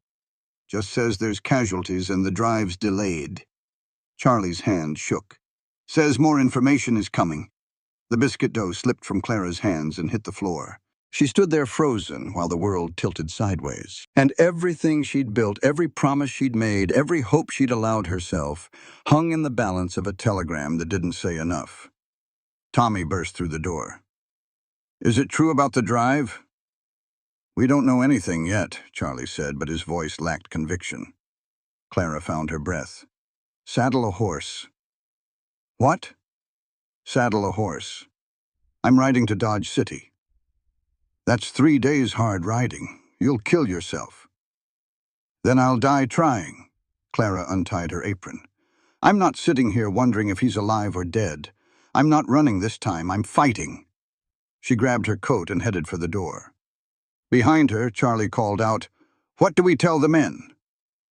Just says there's casualties and the drive's delayed." Charlie's hand shook. "Says more information is coming." The biscuit dough slipped from Clara's hands and hit the floor. She stood there frozen while the world tilted sideways. And everything she'd built, every promise she'd made, every hope she'd allowed herself, hung in the balance of a telegram that didn't say enough. Tommy burst through the door. "Is it true about the drive?" "We don't know anything yet," Charlie said, but his voice lacked conviction. Clara found her breath. "Saddle a horse." "What?" "Saddle a horse. I'm riding to Dodge City." "That's 3 days hard riding. You'll kill yourself." "Then I'll die trying." Clara untied her apron. "I'm not sitting here wondering if he's alive or dead. I'm not running this time. I'm fighting." She grabbed her coat and headed for the door. Behind her, Charlie called out, "What do we tell the men?"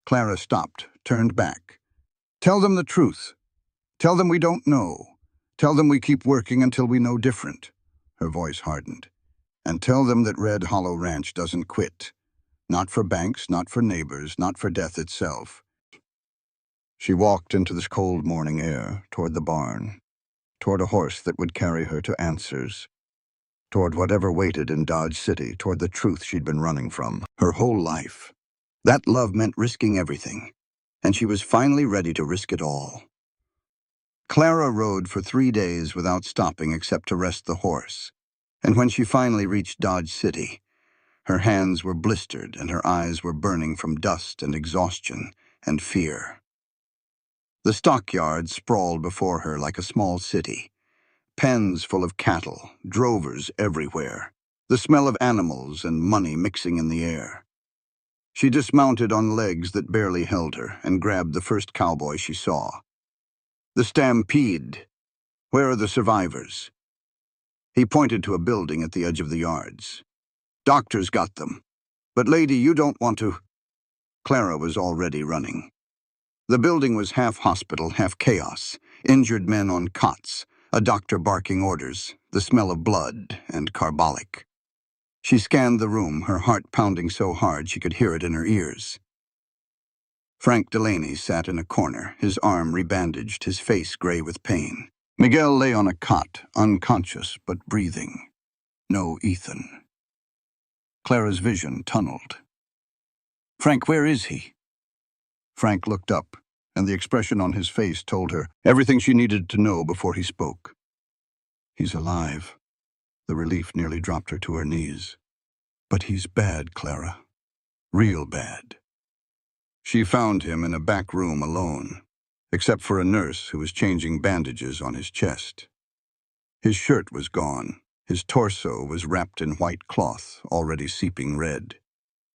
Clara stopped, turned back. "Tell them the truth. Tell them we don't know. Tell them we keep working until we know different." Her voice hardened. "And tell them that Red Hollow Ranch doesn't quit. Not for banks, not for neighbors, not for death itself." She walked into this cold morning air, toward the barn, toward a horse that would carry her to answers, toward whatever waited in Dodge City, toward the truth she'd been running from her whole life. That love meant risking everything, and she was finally ready to risk it all. Clara rode for 3 days without stopping except to rest the horse, and when she finally reached Dodge City, her hands were blistered and her eyes were burning from dust and exhaustion and fear. The stockyard sprawled before her like a small city. Pens full of cattle, drovers everywhere, the smell of animals and money mixing in the air. She dismounted on legs that barely held her and grabbed the first cowboy she saw. The stampede. Where are the survivors? He pointed to a building at the edge of the yards. Doctors got them. But lady, you don't want to... Clara was already running. The building was half hospital, half chaos. Injured men on cots, a doctor barking orders, the smell of blood and carbolic. She scanned the room, her heart pounding so hard she could hear it in her ears. Frank Delaney sat in a corner, his arm rebandaged, his face gray with pain. Miguel lay on a cot, unconscious but breathing. No Ethan. Clara's vision tunneled. Frank, where is he? Frank looked up, and the expression on his face told her everything she needed to know before he spoke. He's alive. The relief nearly dropped her to her knees. But he's bad, Clara. Real bad. She found him in a back room alone, except for a nurse who was changing bandages on his chest. His shirt was gone. His torso was wrapped in white cloth, already seeping red.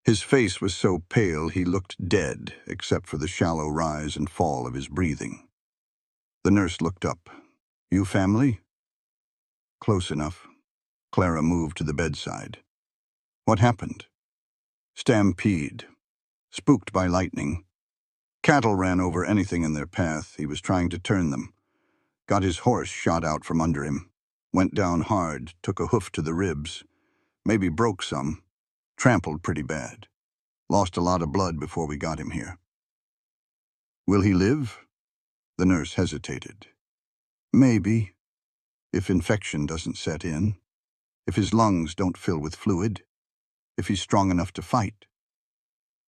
His face was so pale he looked dead, except for the shallow rise and fall of his breathing. The nurse looked up. You family? Close enough. Clara moved to the bedside. What happened? Stampede. Spooked by lightning. Cattle ran over anything in their path. He was trying to turn them. Got his horse shot out from under him. Went down hard, took a hoof to the ribs. Maybe broke some. Trampled pretty bad. Lost a lot of blood before we got him here. Will he live? The nurse hesitated. Maybe, if infection doesn't set in, if his lungs don't fill with fluid, if he's strong enough to fight.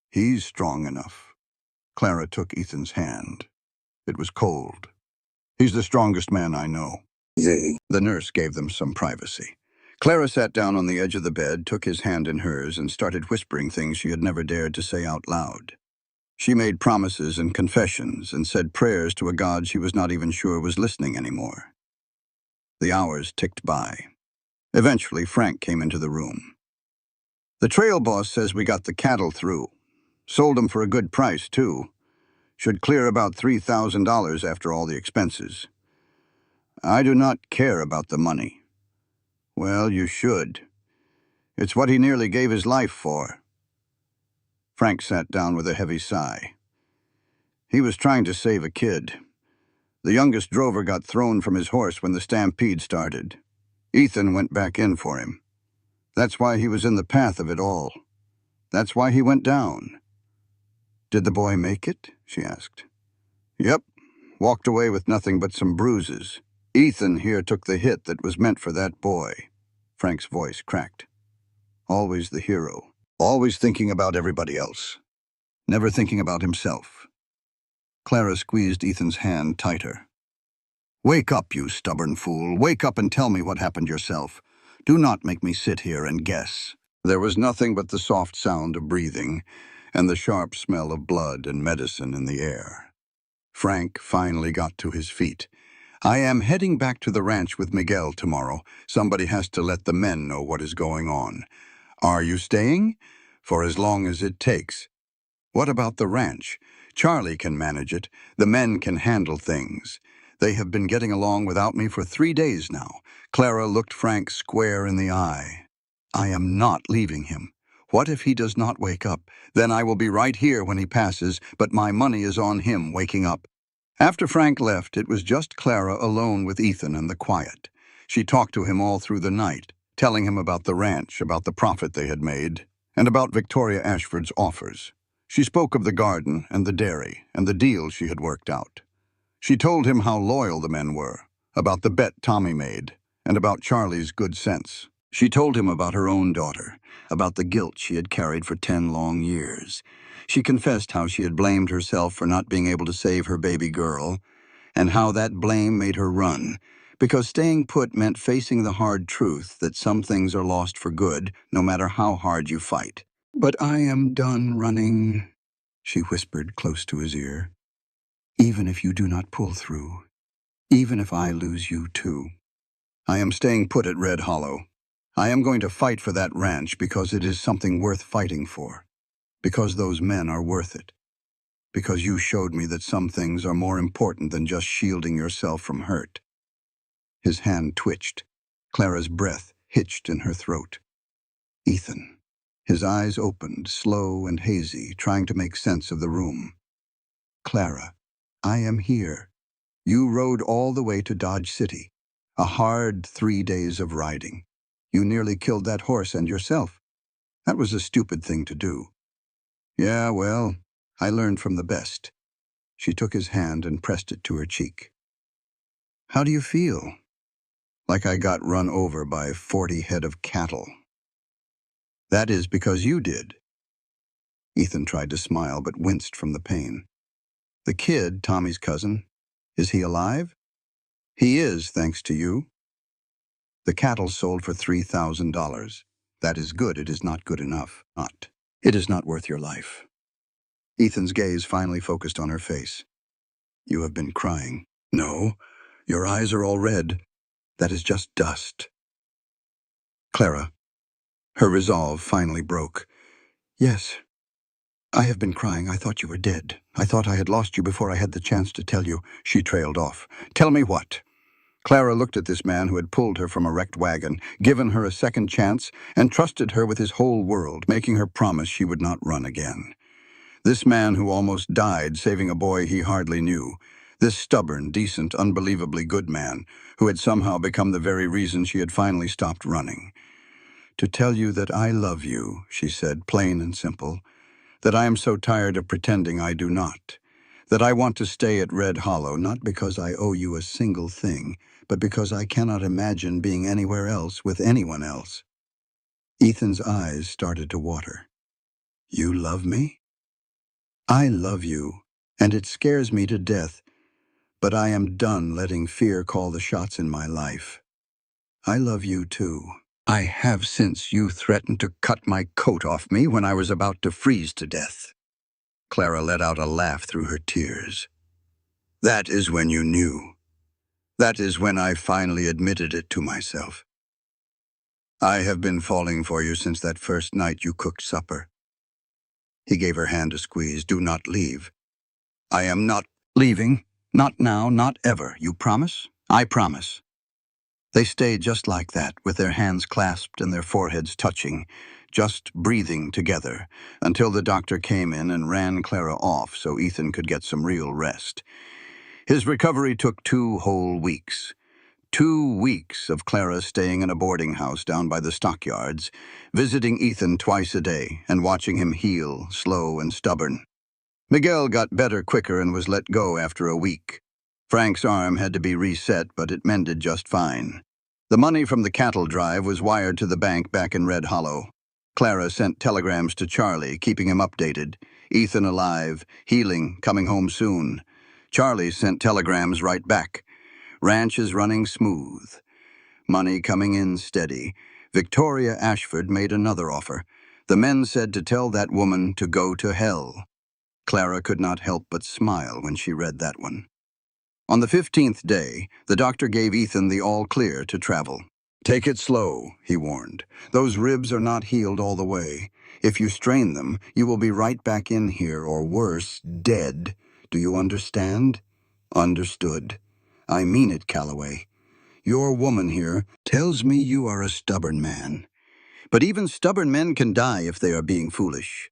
He's strong enough. Clara took Ethan's hand. It was cold. He's the strongest man I know. The nurse gave them some privacy. Clara sat down on the edge of the bed, took his hand in hers, and started whispering things she had never dared to say out loud. She made promises and confessions and said prayers to a God she was not even sure was listening anymore. The hours ticked by. Eventually, Frank came into the room. The trail boss says we got the cattle through. Sold them for a good price, too. Should clear about $3,000 after all the expenses. I do not care about the money. Well, you should. It's what he nearly gave his life for. Frank sat down with a heavy sigh. He was trying to save a kid. The youngest drover got thrown from his horse when the stampede started. Ethan went back in for him. That's why he was in the path of it all. That's why he went down. Did the boy make it? She asked. Yep. Walked away with nothing but some bruises. Ethan here took the hit that was meant for that boy. Frank's voice cracked. Always the hero. Always thinking about everybody else. Never thinking about himself. Clara squeezed Ethan's hand tighter. Wake up, you stubborn fool. Wake up and tell me what happened yourself. Do not make me sit here and guess. There was nothing but the soft sound of breathing and the sharp smell of blood and medicine in the air. Frank finally got to his feet. I am heading back to the ranch with Miguel tomorrow. Somebody has to let the men know what is going on. Are you staying? For as long as it takes. What about the ranch? Charlie can manage it. The men can handle things. They have been getting along without me for 3 days now. Clara looked Frank square in the eye. I am not leaving him. What if he does not wake up? Then I will be right here when he passes, but my money is on him waking up. After Frank left, it was just Clara alone with Ethan and the quiet. She talked to him all through the night, telling him about the ranch, about the profit they had made, and about Victoria Ashford's offers. She spoke of the garden and the dairy and the deal she had worked out. She told him how loyal the men were, about the bet Tommy made, and about Charlie's good sense. She told him about her own daughter, about the guilt she had carried for 10 long years. She confessed how she had blamed herself for not being able to save her baby girl, and how that blame made her run, because staying put meant facing the hard truth that some things are lost for good, no matter how hard you fight. But I am done running, she whispered close to his ear. Even if you do not pull through, even if I lose you too, I am staying put at Red Hollow. I am going to fight for that ranch because it is something worth fighting for, because those men are worth it, because you showed me that some things are more important than just shielding yourself from hurt. His hand twitched. Clara's breath hitched in her throat. Ethan. His eyes opened, slow and hazy, trying to make sense of the room. Clara, I am here. You rode all the way to Dodge City. A hard 3 days of riding. You nearly killed that horse and yourself. That was a stupid thing to do. Yeah, well, I learned from the best. She took his hand and pressed it to her cheek. How do you feel? Like I got run over by 40 head of cattle. That is because you did. Ethan tried to smile but winced from the pain. The kid, Tommy's cousin, is he alive? He is, thanks to you. The cattle sold for $3,000. That is good, it is not good enough. Not. It is not worth your life. Ethan's gaze finally focused on her face. You have been crying. No, your eyes are all red. That is just dust. Clara. Her resolve finally broke. Yes, I have been crying. I thought you were dead. I thought I had lost you before I had the chance to tell you. She trailed off. Tell me what? Clara looked at this man who had pulled her from a wrecked wagon, given her a second chance, and trusted her with his whole world, making her promise she would not run again. This man who almost died saving a boy he hardly knew. This stubborn, decent, unbelievably good man, who had somehow become the very reason she had finally stopped running. To tell you that I love you, she said, plain and simple. That I am so tired of pretending I do not. That I want to stay at Red Hollow, not because I owe you a single thing, but because I cannot imagine being anywhere else with anyone else. Ethan's eyes started to water. You love me? I love you, and it scares me to death, but I am done letting fear call the shots in my life. I love you too. I have since you threatened to cut my coat off me when I was about to freeze to death. Clara let out a laugh through her tears. That is when you knew. That is when I finally admitted it to myself. I have been falling for you since that first night you cooked supper. He gave her hand a squeeze. Do not leave. I am not leaving. Not now, not ever. You promise? I promise. They stayed just like that, with their hands clasped and their foreheads touching, just breathing together, until the doctor came in and ran Clara off so Ethan could get some real rest. His recovery took 2 whole weeks. 2 weeks of Clara staying in a boarding house down by the stockyards, visiting Ethan twice a day and watching him heal, slow and stubborn. Miguel got better quicker and was let go after a week. Frank's arm had to be reset, but it mended just fine. The money from the cattle drive was wired to the bank back in Red Hollow. Clara sent telegrams to Charlie, keeping him updated. Ethan alive, healing, coming home soon. Charlie sent telegrams right back. Ranch is running smooth. Money coming in steady. Victoria Ashford made another offer. The men said to tell that woman to go to hell. Clara could not help but smile when she read that one. On the 15th day, the doctor gave Ethan the all-clear to travel. Take it slow, he warned. Those ribs are not healed all the way. If you strain them, you will be right back in here, or worse, dead. Do you understand? Understood. I mean it, Calloway. Your woman here tells me you are a stubborn man. But even stubborn men can die if they are being foolish.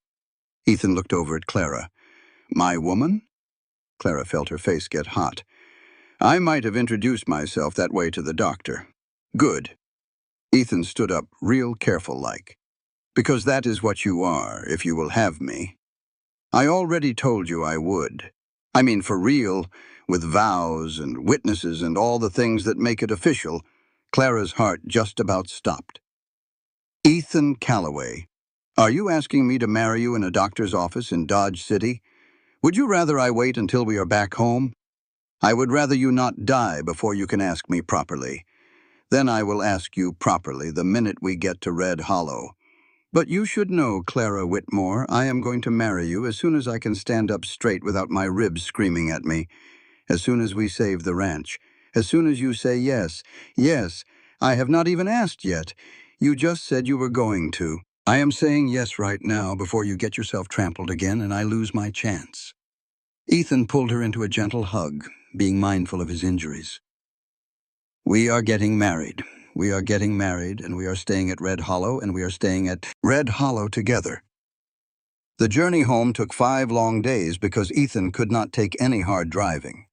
Ethan looked over at Clara. My woman? Clara felt her face get hot. I might have introduced myself that way to the doctor. Good. Ethan stood up, real careful-like. Because that is what you are, if you will have me. I already told you I would. I mean for real, with vows and witnesses and all the things that make it official. Clara's heart just about stopped. Ethan Calloway, are you asking me to marry you in a doctor's office in Dodge City? Would you rather I wait until we are back home? I would rather you not die before you can ask me properly. Then I will ask you properly the minute we get to Red Hollow. But you should know, Clara Whitmore, I am going to marry you as soon as I can stand up straight without my ribs screaming at me. As soon as we save the ranch. As soon as you say yes. Yes, I have not even asked yet. You just said you were going to. I am saying yes right now before you get yourself trampled again and I lose my chance. Ethan pulled her into a gentle hug, being mindful of his injuries. We are getting married. We are getting married, and we are staying at Red Hollow, and we are staying at Red Hollow together. The journey home took 5 long days because Ethan could not take any hard driving.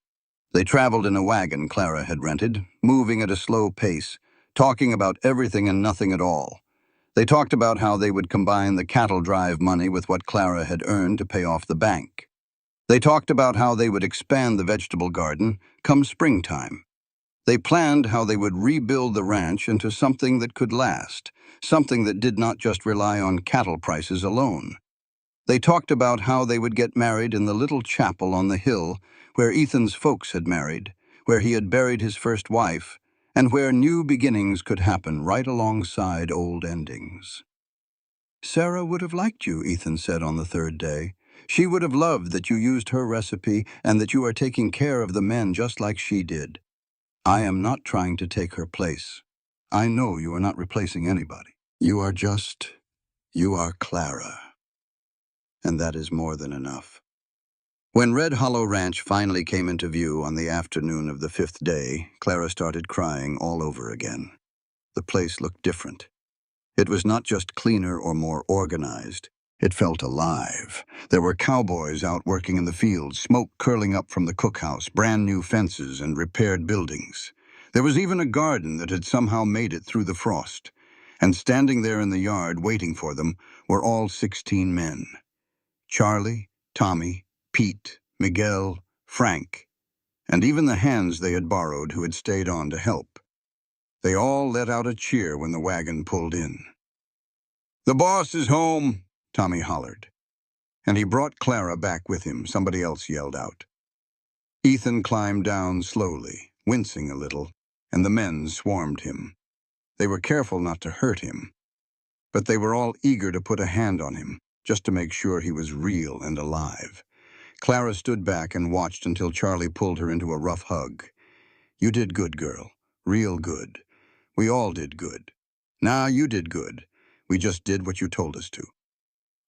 They traveled in a wagon Clara had rented, moving at a slow pace, talking about everything and nothing at all. They talked about how they would combine the cattle drive money with what Clara had earned to pay off the bank. They talked about how they would expand the vegetable garden come springtime. They planned how they would rebuild the ranch into something that could last, something that did not just rely on cattle prices alone. They talked about how they would get married in the little chapel on the hill where Ethan's folks had married, where he had buried his first wife, and where new beginnings could happen right alongside old endings. Sarah would have liked you, Ethan said on the 3rd day. She would have loved that you used her recipe and that you are taking care of the men just like she did. I am not trying to take her place. I know you are not replacing anybody. You are Clara. And that is more than enough. When Red Hollow Ranch finally came into view on the afternoon of the 5th day, Clara started crying all over again. The place looked different. It was not just cleaner or more organized. It felt alive. There were cowboys out working in the fields, smoke curling up from the cookhouse, brand new fences and repaired buildings. There was even a garden that had somehow made it through the frost. And standing there in the yard waiting for them were all 16 men. Charlie, Tommy, Pete, Miguel, Frank, and even the hands they had borrowed who had stayed on to help. They all let out a cheer when the wagon pulled in. "The boss is home," Tommy hollered. And he brought Clara back with him, somebody else yelled out. Ethan climbed down slowly, wincing a little, and the men swarmed him. They were careful not to hurt him, but they were all eager to put a hand on him, just to make sure he was real and alive. Clara stood back and watched until Charlie pulled her into a rough hug. "You did good, girl. Real good. We all did good. Nah, you did good. We just did what you told us to."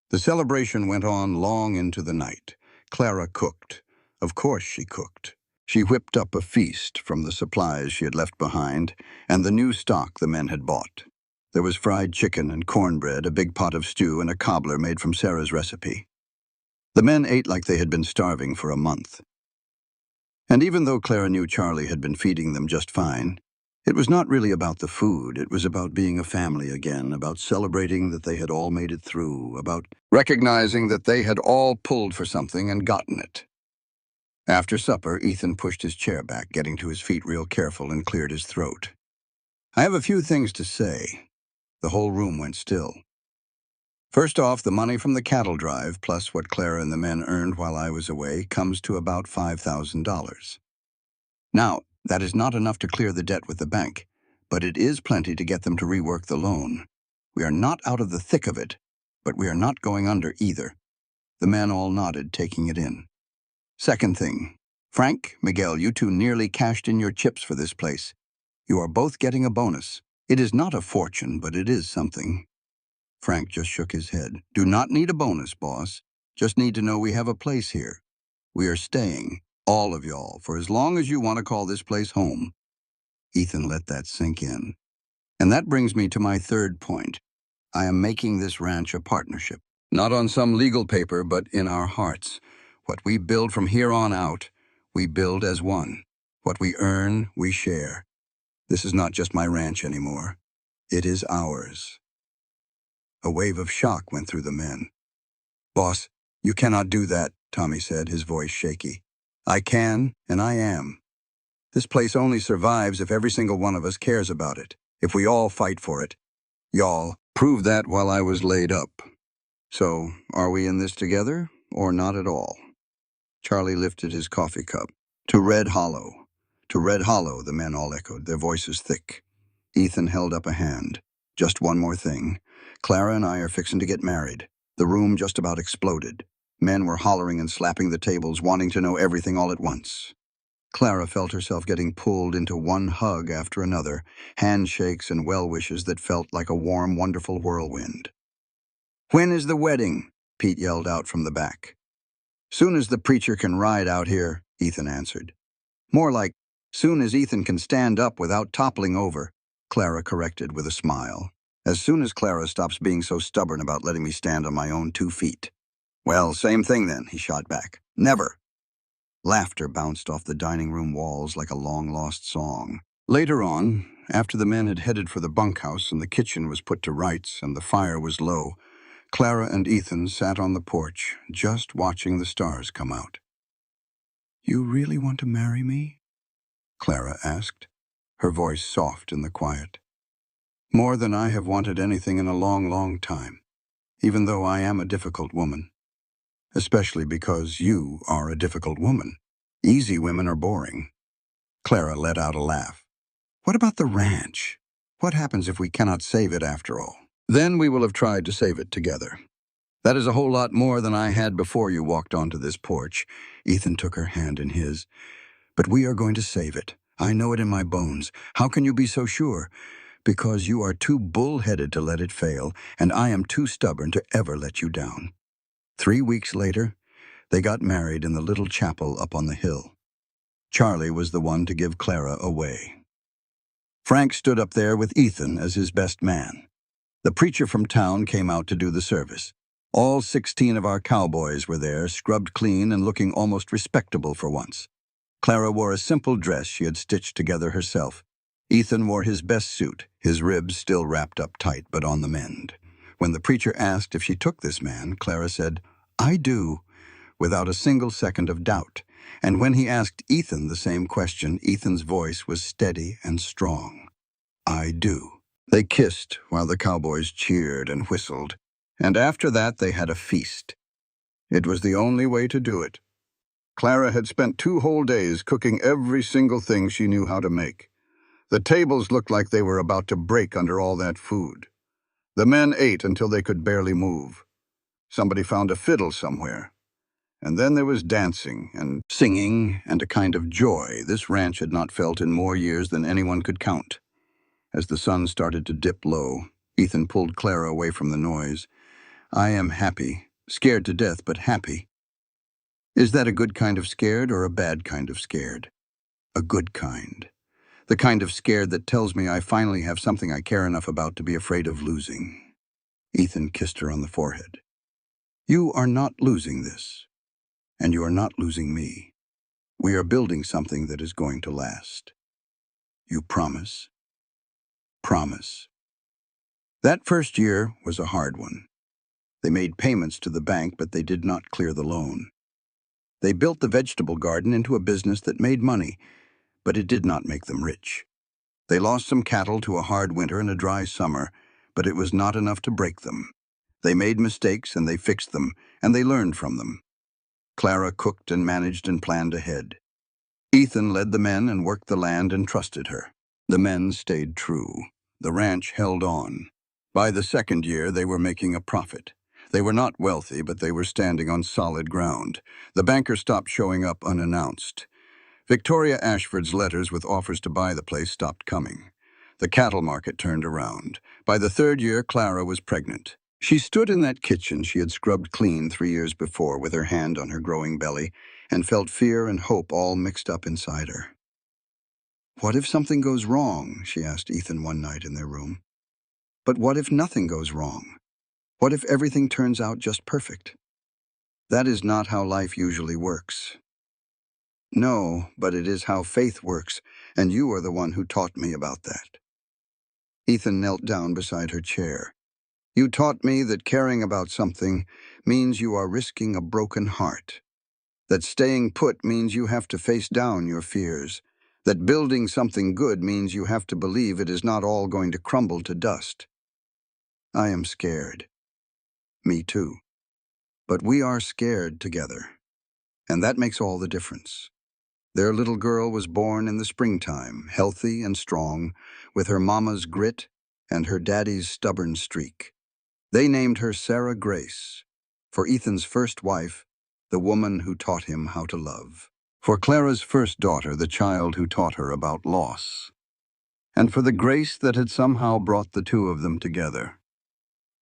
The celebration went on long into the night. Clara cooked. Of course she cooked. She whipped up a feast from the supplies she had left behind and the new stock the men had bought. There was fried chicken and cornbread, a big pot of stew, and a cobbler made from Sarah's recipe. The men ate like they had been starving for a month. And even though Clara knew Charlie had been feeding them just fine, it was not really about the food. It was about being a family again, about celebrating that they had all made it through, about recognizing that they had all pulled for something and gotten it. After supper, Ethan pushed his chair back, getting to his feet real careful, and cleared his throat. "I have a few things to say." The whole room went still. "First off, the money from the cattle drive, plus what Clara and the men earned while I was away, comes to about $5,000. Now, that is not enough to clear the debt with the bank, but it is plenty to get them to rework the loan. We are not out of the thick of it, but we are not going under either." The men all nodded, taking it in. "Second thing, Frank, Miguel, you two nearly cashed in your chips for this place. You are both getting a bonus. It is not a fortune, but it is something." Frank just shook his head. "Do not need a bonus, boss. Just need to know we have a place here. We are staying, all of y'all, for as long as you want to call this place home." Ethan let that sink in. "And that brings me to my third point. I am making this ranch a partnership. Not on some legal paper, but in our hearts. What we build from here on out, we build as one. What we earn, we share. This is not just my ranch anymore. It is ours." A wave of shock went through the men. "Boss, you cannot do that," Tommy said, his voice shaky. "I can, and I am. This place only survives if every single one of us cares about it, if we all fight for it. Y'all proved that while I was laid up. So, are we in this together, or not at all?" Charlie lifted his coffee cup. "To Red Hollow. To Red Hollow," the men all echoed, their voices thick. Ethan held up a hand. "Just one more thing. Clara and I are fixing to get married. The room just about exploded. Men were hollering and slapping the tables, wanting to know everything all at once. Clara felt herself getting pulled into one hug after another, handshakes and well-wishes that felt like a warm, wonderful whirlwind. "When is the wedding?" Pete yelled out from the back. "Soon as the preacher can ride out here," Ethan answered. "More like, soon as Ethan can stand up without toppling over," Clara corrected with a smile. "As soon as Clara stops being so stubborn about letting me stand on my own 2 feet." "Well, same thing then," he shot back. "Never." Laughter bounced off the dining room walls like a long-lost song. Later on, after the men had headed for the bunkhouse and the kitchen was put to rights and the fire was low, Clara and Ethan sat on the porch, just watching the stars come out. "You really want to marry me?" Clara asked, her voice soft in the quiet. "More than I have wanted anything in a long, long time, even though I am a difficult woman. Especially because you are a difficult woman. Easy women are boring." Clara let out a laugh. "What about the ranch? What happens if we cannot save it after all?" "Then we will have tried to save it together. That is a whole lot more than I had before you walked onto this porch." Ethan took her hand in his. "But we are going to save it. I know it in my bones. How can you be so sure? Because you are too bull-headed to let it fail, and I am too stubborn to ever let you down." 3 weeks later, they got married in the little chapel up on the hill. Charlie was the one to give Clara away. Frank stood up there with Ethan as his best man. The preacher from town came out to do the service. All 16 of our cowboys were there, scrubbed clean and looking almost respectable for once. Clara wore a simple dress she had stitched together herself. Ethan wore his best suit, his ribs still wrapped up tight but on the mend. When the preacher asked if she took this man, Clara said, "I do," without a single second of doubt. And when he asked Ethan the same question, Ethan's voice was steady and strong. "I do." They kissed while the cowboys cheered and whistled, and after that they had a feast. It was the only way to do it. Clara had spent 2 whole days cooking every single thing she knew how to make. The tables looked like they were about to break under all that food. The men ate until they could barely move. Somebody found a fiddle somewhere. And then there was dancing and singing and a kind of joy this ranch had not felt in more years than anyone could count. As the sun started to dip low, Ethan pulled Clara away from the noise. "I am happy, scared to death, but happy." "Is that a good kind of scared or a bad kind of scared?" "A good kind. The kind of scared that tells me I finally have something I care enough about to be afraid of losing." Ethan kissed her on the forehead. "You are not losing this, and you are not losing me. We are building something that is going to last. You promise?" "Promise." That first year was a hard one. They made payments to the bank, but they did not clear the loan. They built the vegetable garden into a business that made money, but it did not make them rich. They lost some cattle to a hard winter and a dry summer, but it was not enough to break them. They made mistakes and they fixed them, and they learned from them. Clara cooked and managed and planned ahead. Ethan led the men and worked the land and trusted her. The men stayed true. The ranch held on. By the second year, they were making a profit. They were not wealthy, but they were standing on solid ground. The banker stopped showing up unannounced. Victoria Ashford's letters with offers to buy the place stopped coming. The cattle market turned around. By the third year, Clara was pregnant. She stood in that kitchen she had scrubbed clean 3 years before with her hand on her growing belly and felt fear and hope all mixed up inside her. "What if something goes wrong?" she asked Ethan one night in their room. "But what if nothing goes wrong? What if everything turns out just perfect?" "That is not how life usually works." "No, but it is how faith works, and you are the one who taught me about that." Ethan knelt down beside her chair. "You taught me that caring about something means you are risking a broken heart. That staying put means you have to face down your fears. That building something good means you have to believe it is not all going to crumble to dust." "I am scared." "Me too. But we are scared together. And that makes all the difference." Their little girl was born in the springtime, healthy and strong, with her mama's grit and her daddy's stubborn streak. They named her Sarah Grace, for Ethan's first wife, the woman who taught him how to love. For Clara's first daughter, the child who taught her about loss. And for the grace that had somehow brought the two of them together.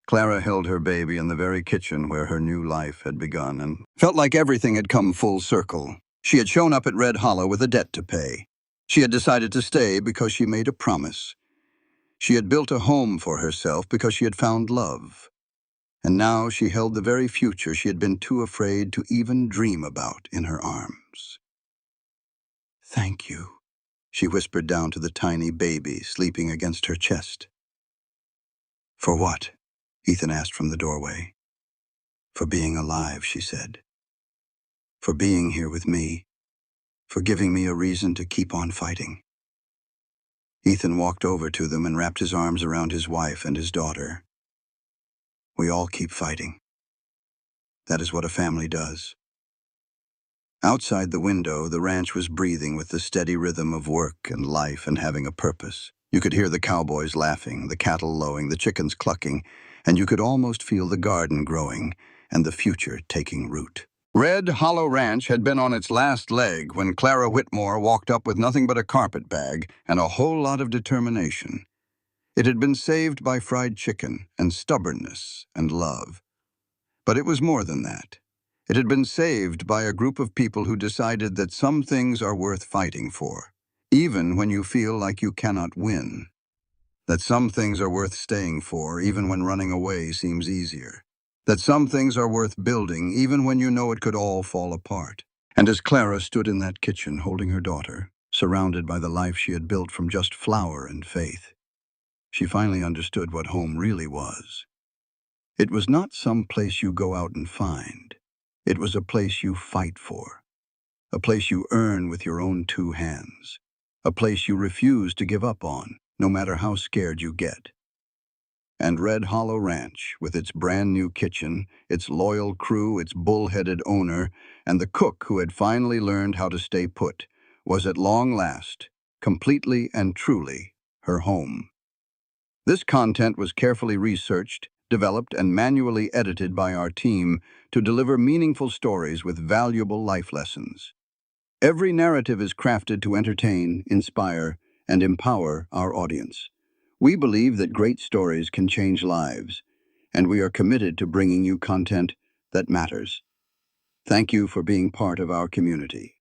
Clara held her baby in the very kitchen where her new life had begun and felt like everything had come full circle. She had shown up at Red Hollow with a debt to pay. She had decided to stay because she made a promise. She had built a home for herself because she had found love. And now she held the very future she had been too afraid to even dream about in her arms. "Thank you," she whispered down to the tiny baby sleeping against her chest. "For what?" Ethan asked from the doorway. "For being alive," she said. "For being here with me. For giving me a reason to keep on fighting." Ethan walked over to them and wrapped his arms around his wife and his daughter. "We all keep fighting. That is what a family does." Outside the window, the ranch was breathing with the steady rhythm of work and life and having a purpose. You could hear the cowboys laughing, the cattle lowing, the chickens clucking, and you could almost feel the garden growing and the future taking root. Red Hollow Ranch had been on its last leg when Clara Whitmore walked up with nothing but a carpet bag and a whole lot of determination. It had been saved by fried chicken and stubbornness and love. But it was more than that. It had been saved by a group of people who decided that some things are worth fighting for, even when you feel like you cannot win. That some things are worth staying for, even when running away seems easier. That some things are worth building, even when you know it could all fall apart. And as Clara stood in that kitchen holding her daughter, surrounded by the life she had built from just flour and faith, she finally understood what home really was. It was not some place you go out and find. It was a place you fight for, a place you earn with your own two hands, a place you refuse to give up on, no matter how scared you get. And Red Hollow Ranch, with its brand new kitchen, its loyal crew, its bull-headed owner, and the cook who had finally learned how to stay put, was at long last, completely and truly, her home. This content was carefully researched, developed, and manually edited by our team to deliver meaningful stories with valuable life lessons. Every narrative is crafted to entertain, inspire, and empower our audience. We believe that great stories can change lives, and we are committed to bringing you content that matters. Thank you for being part of our community.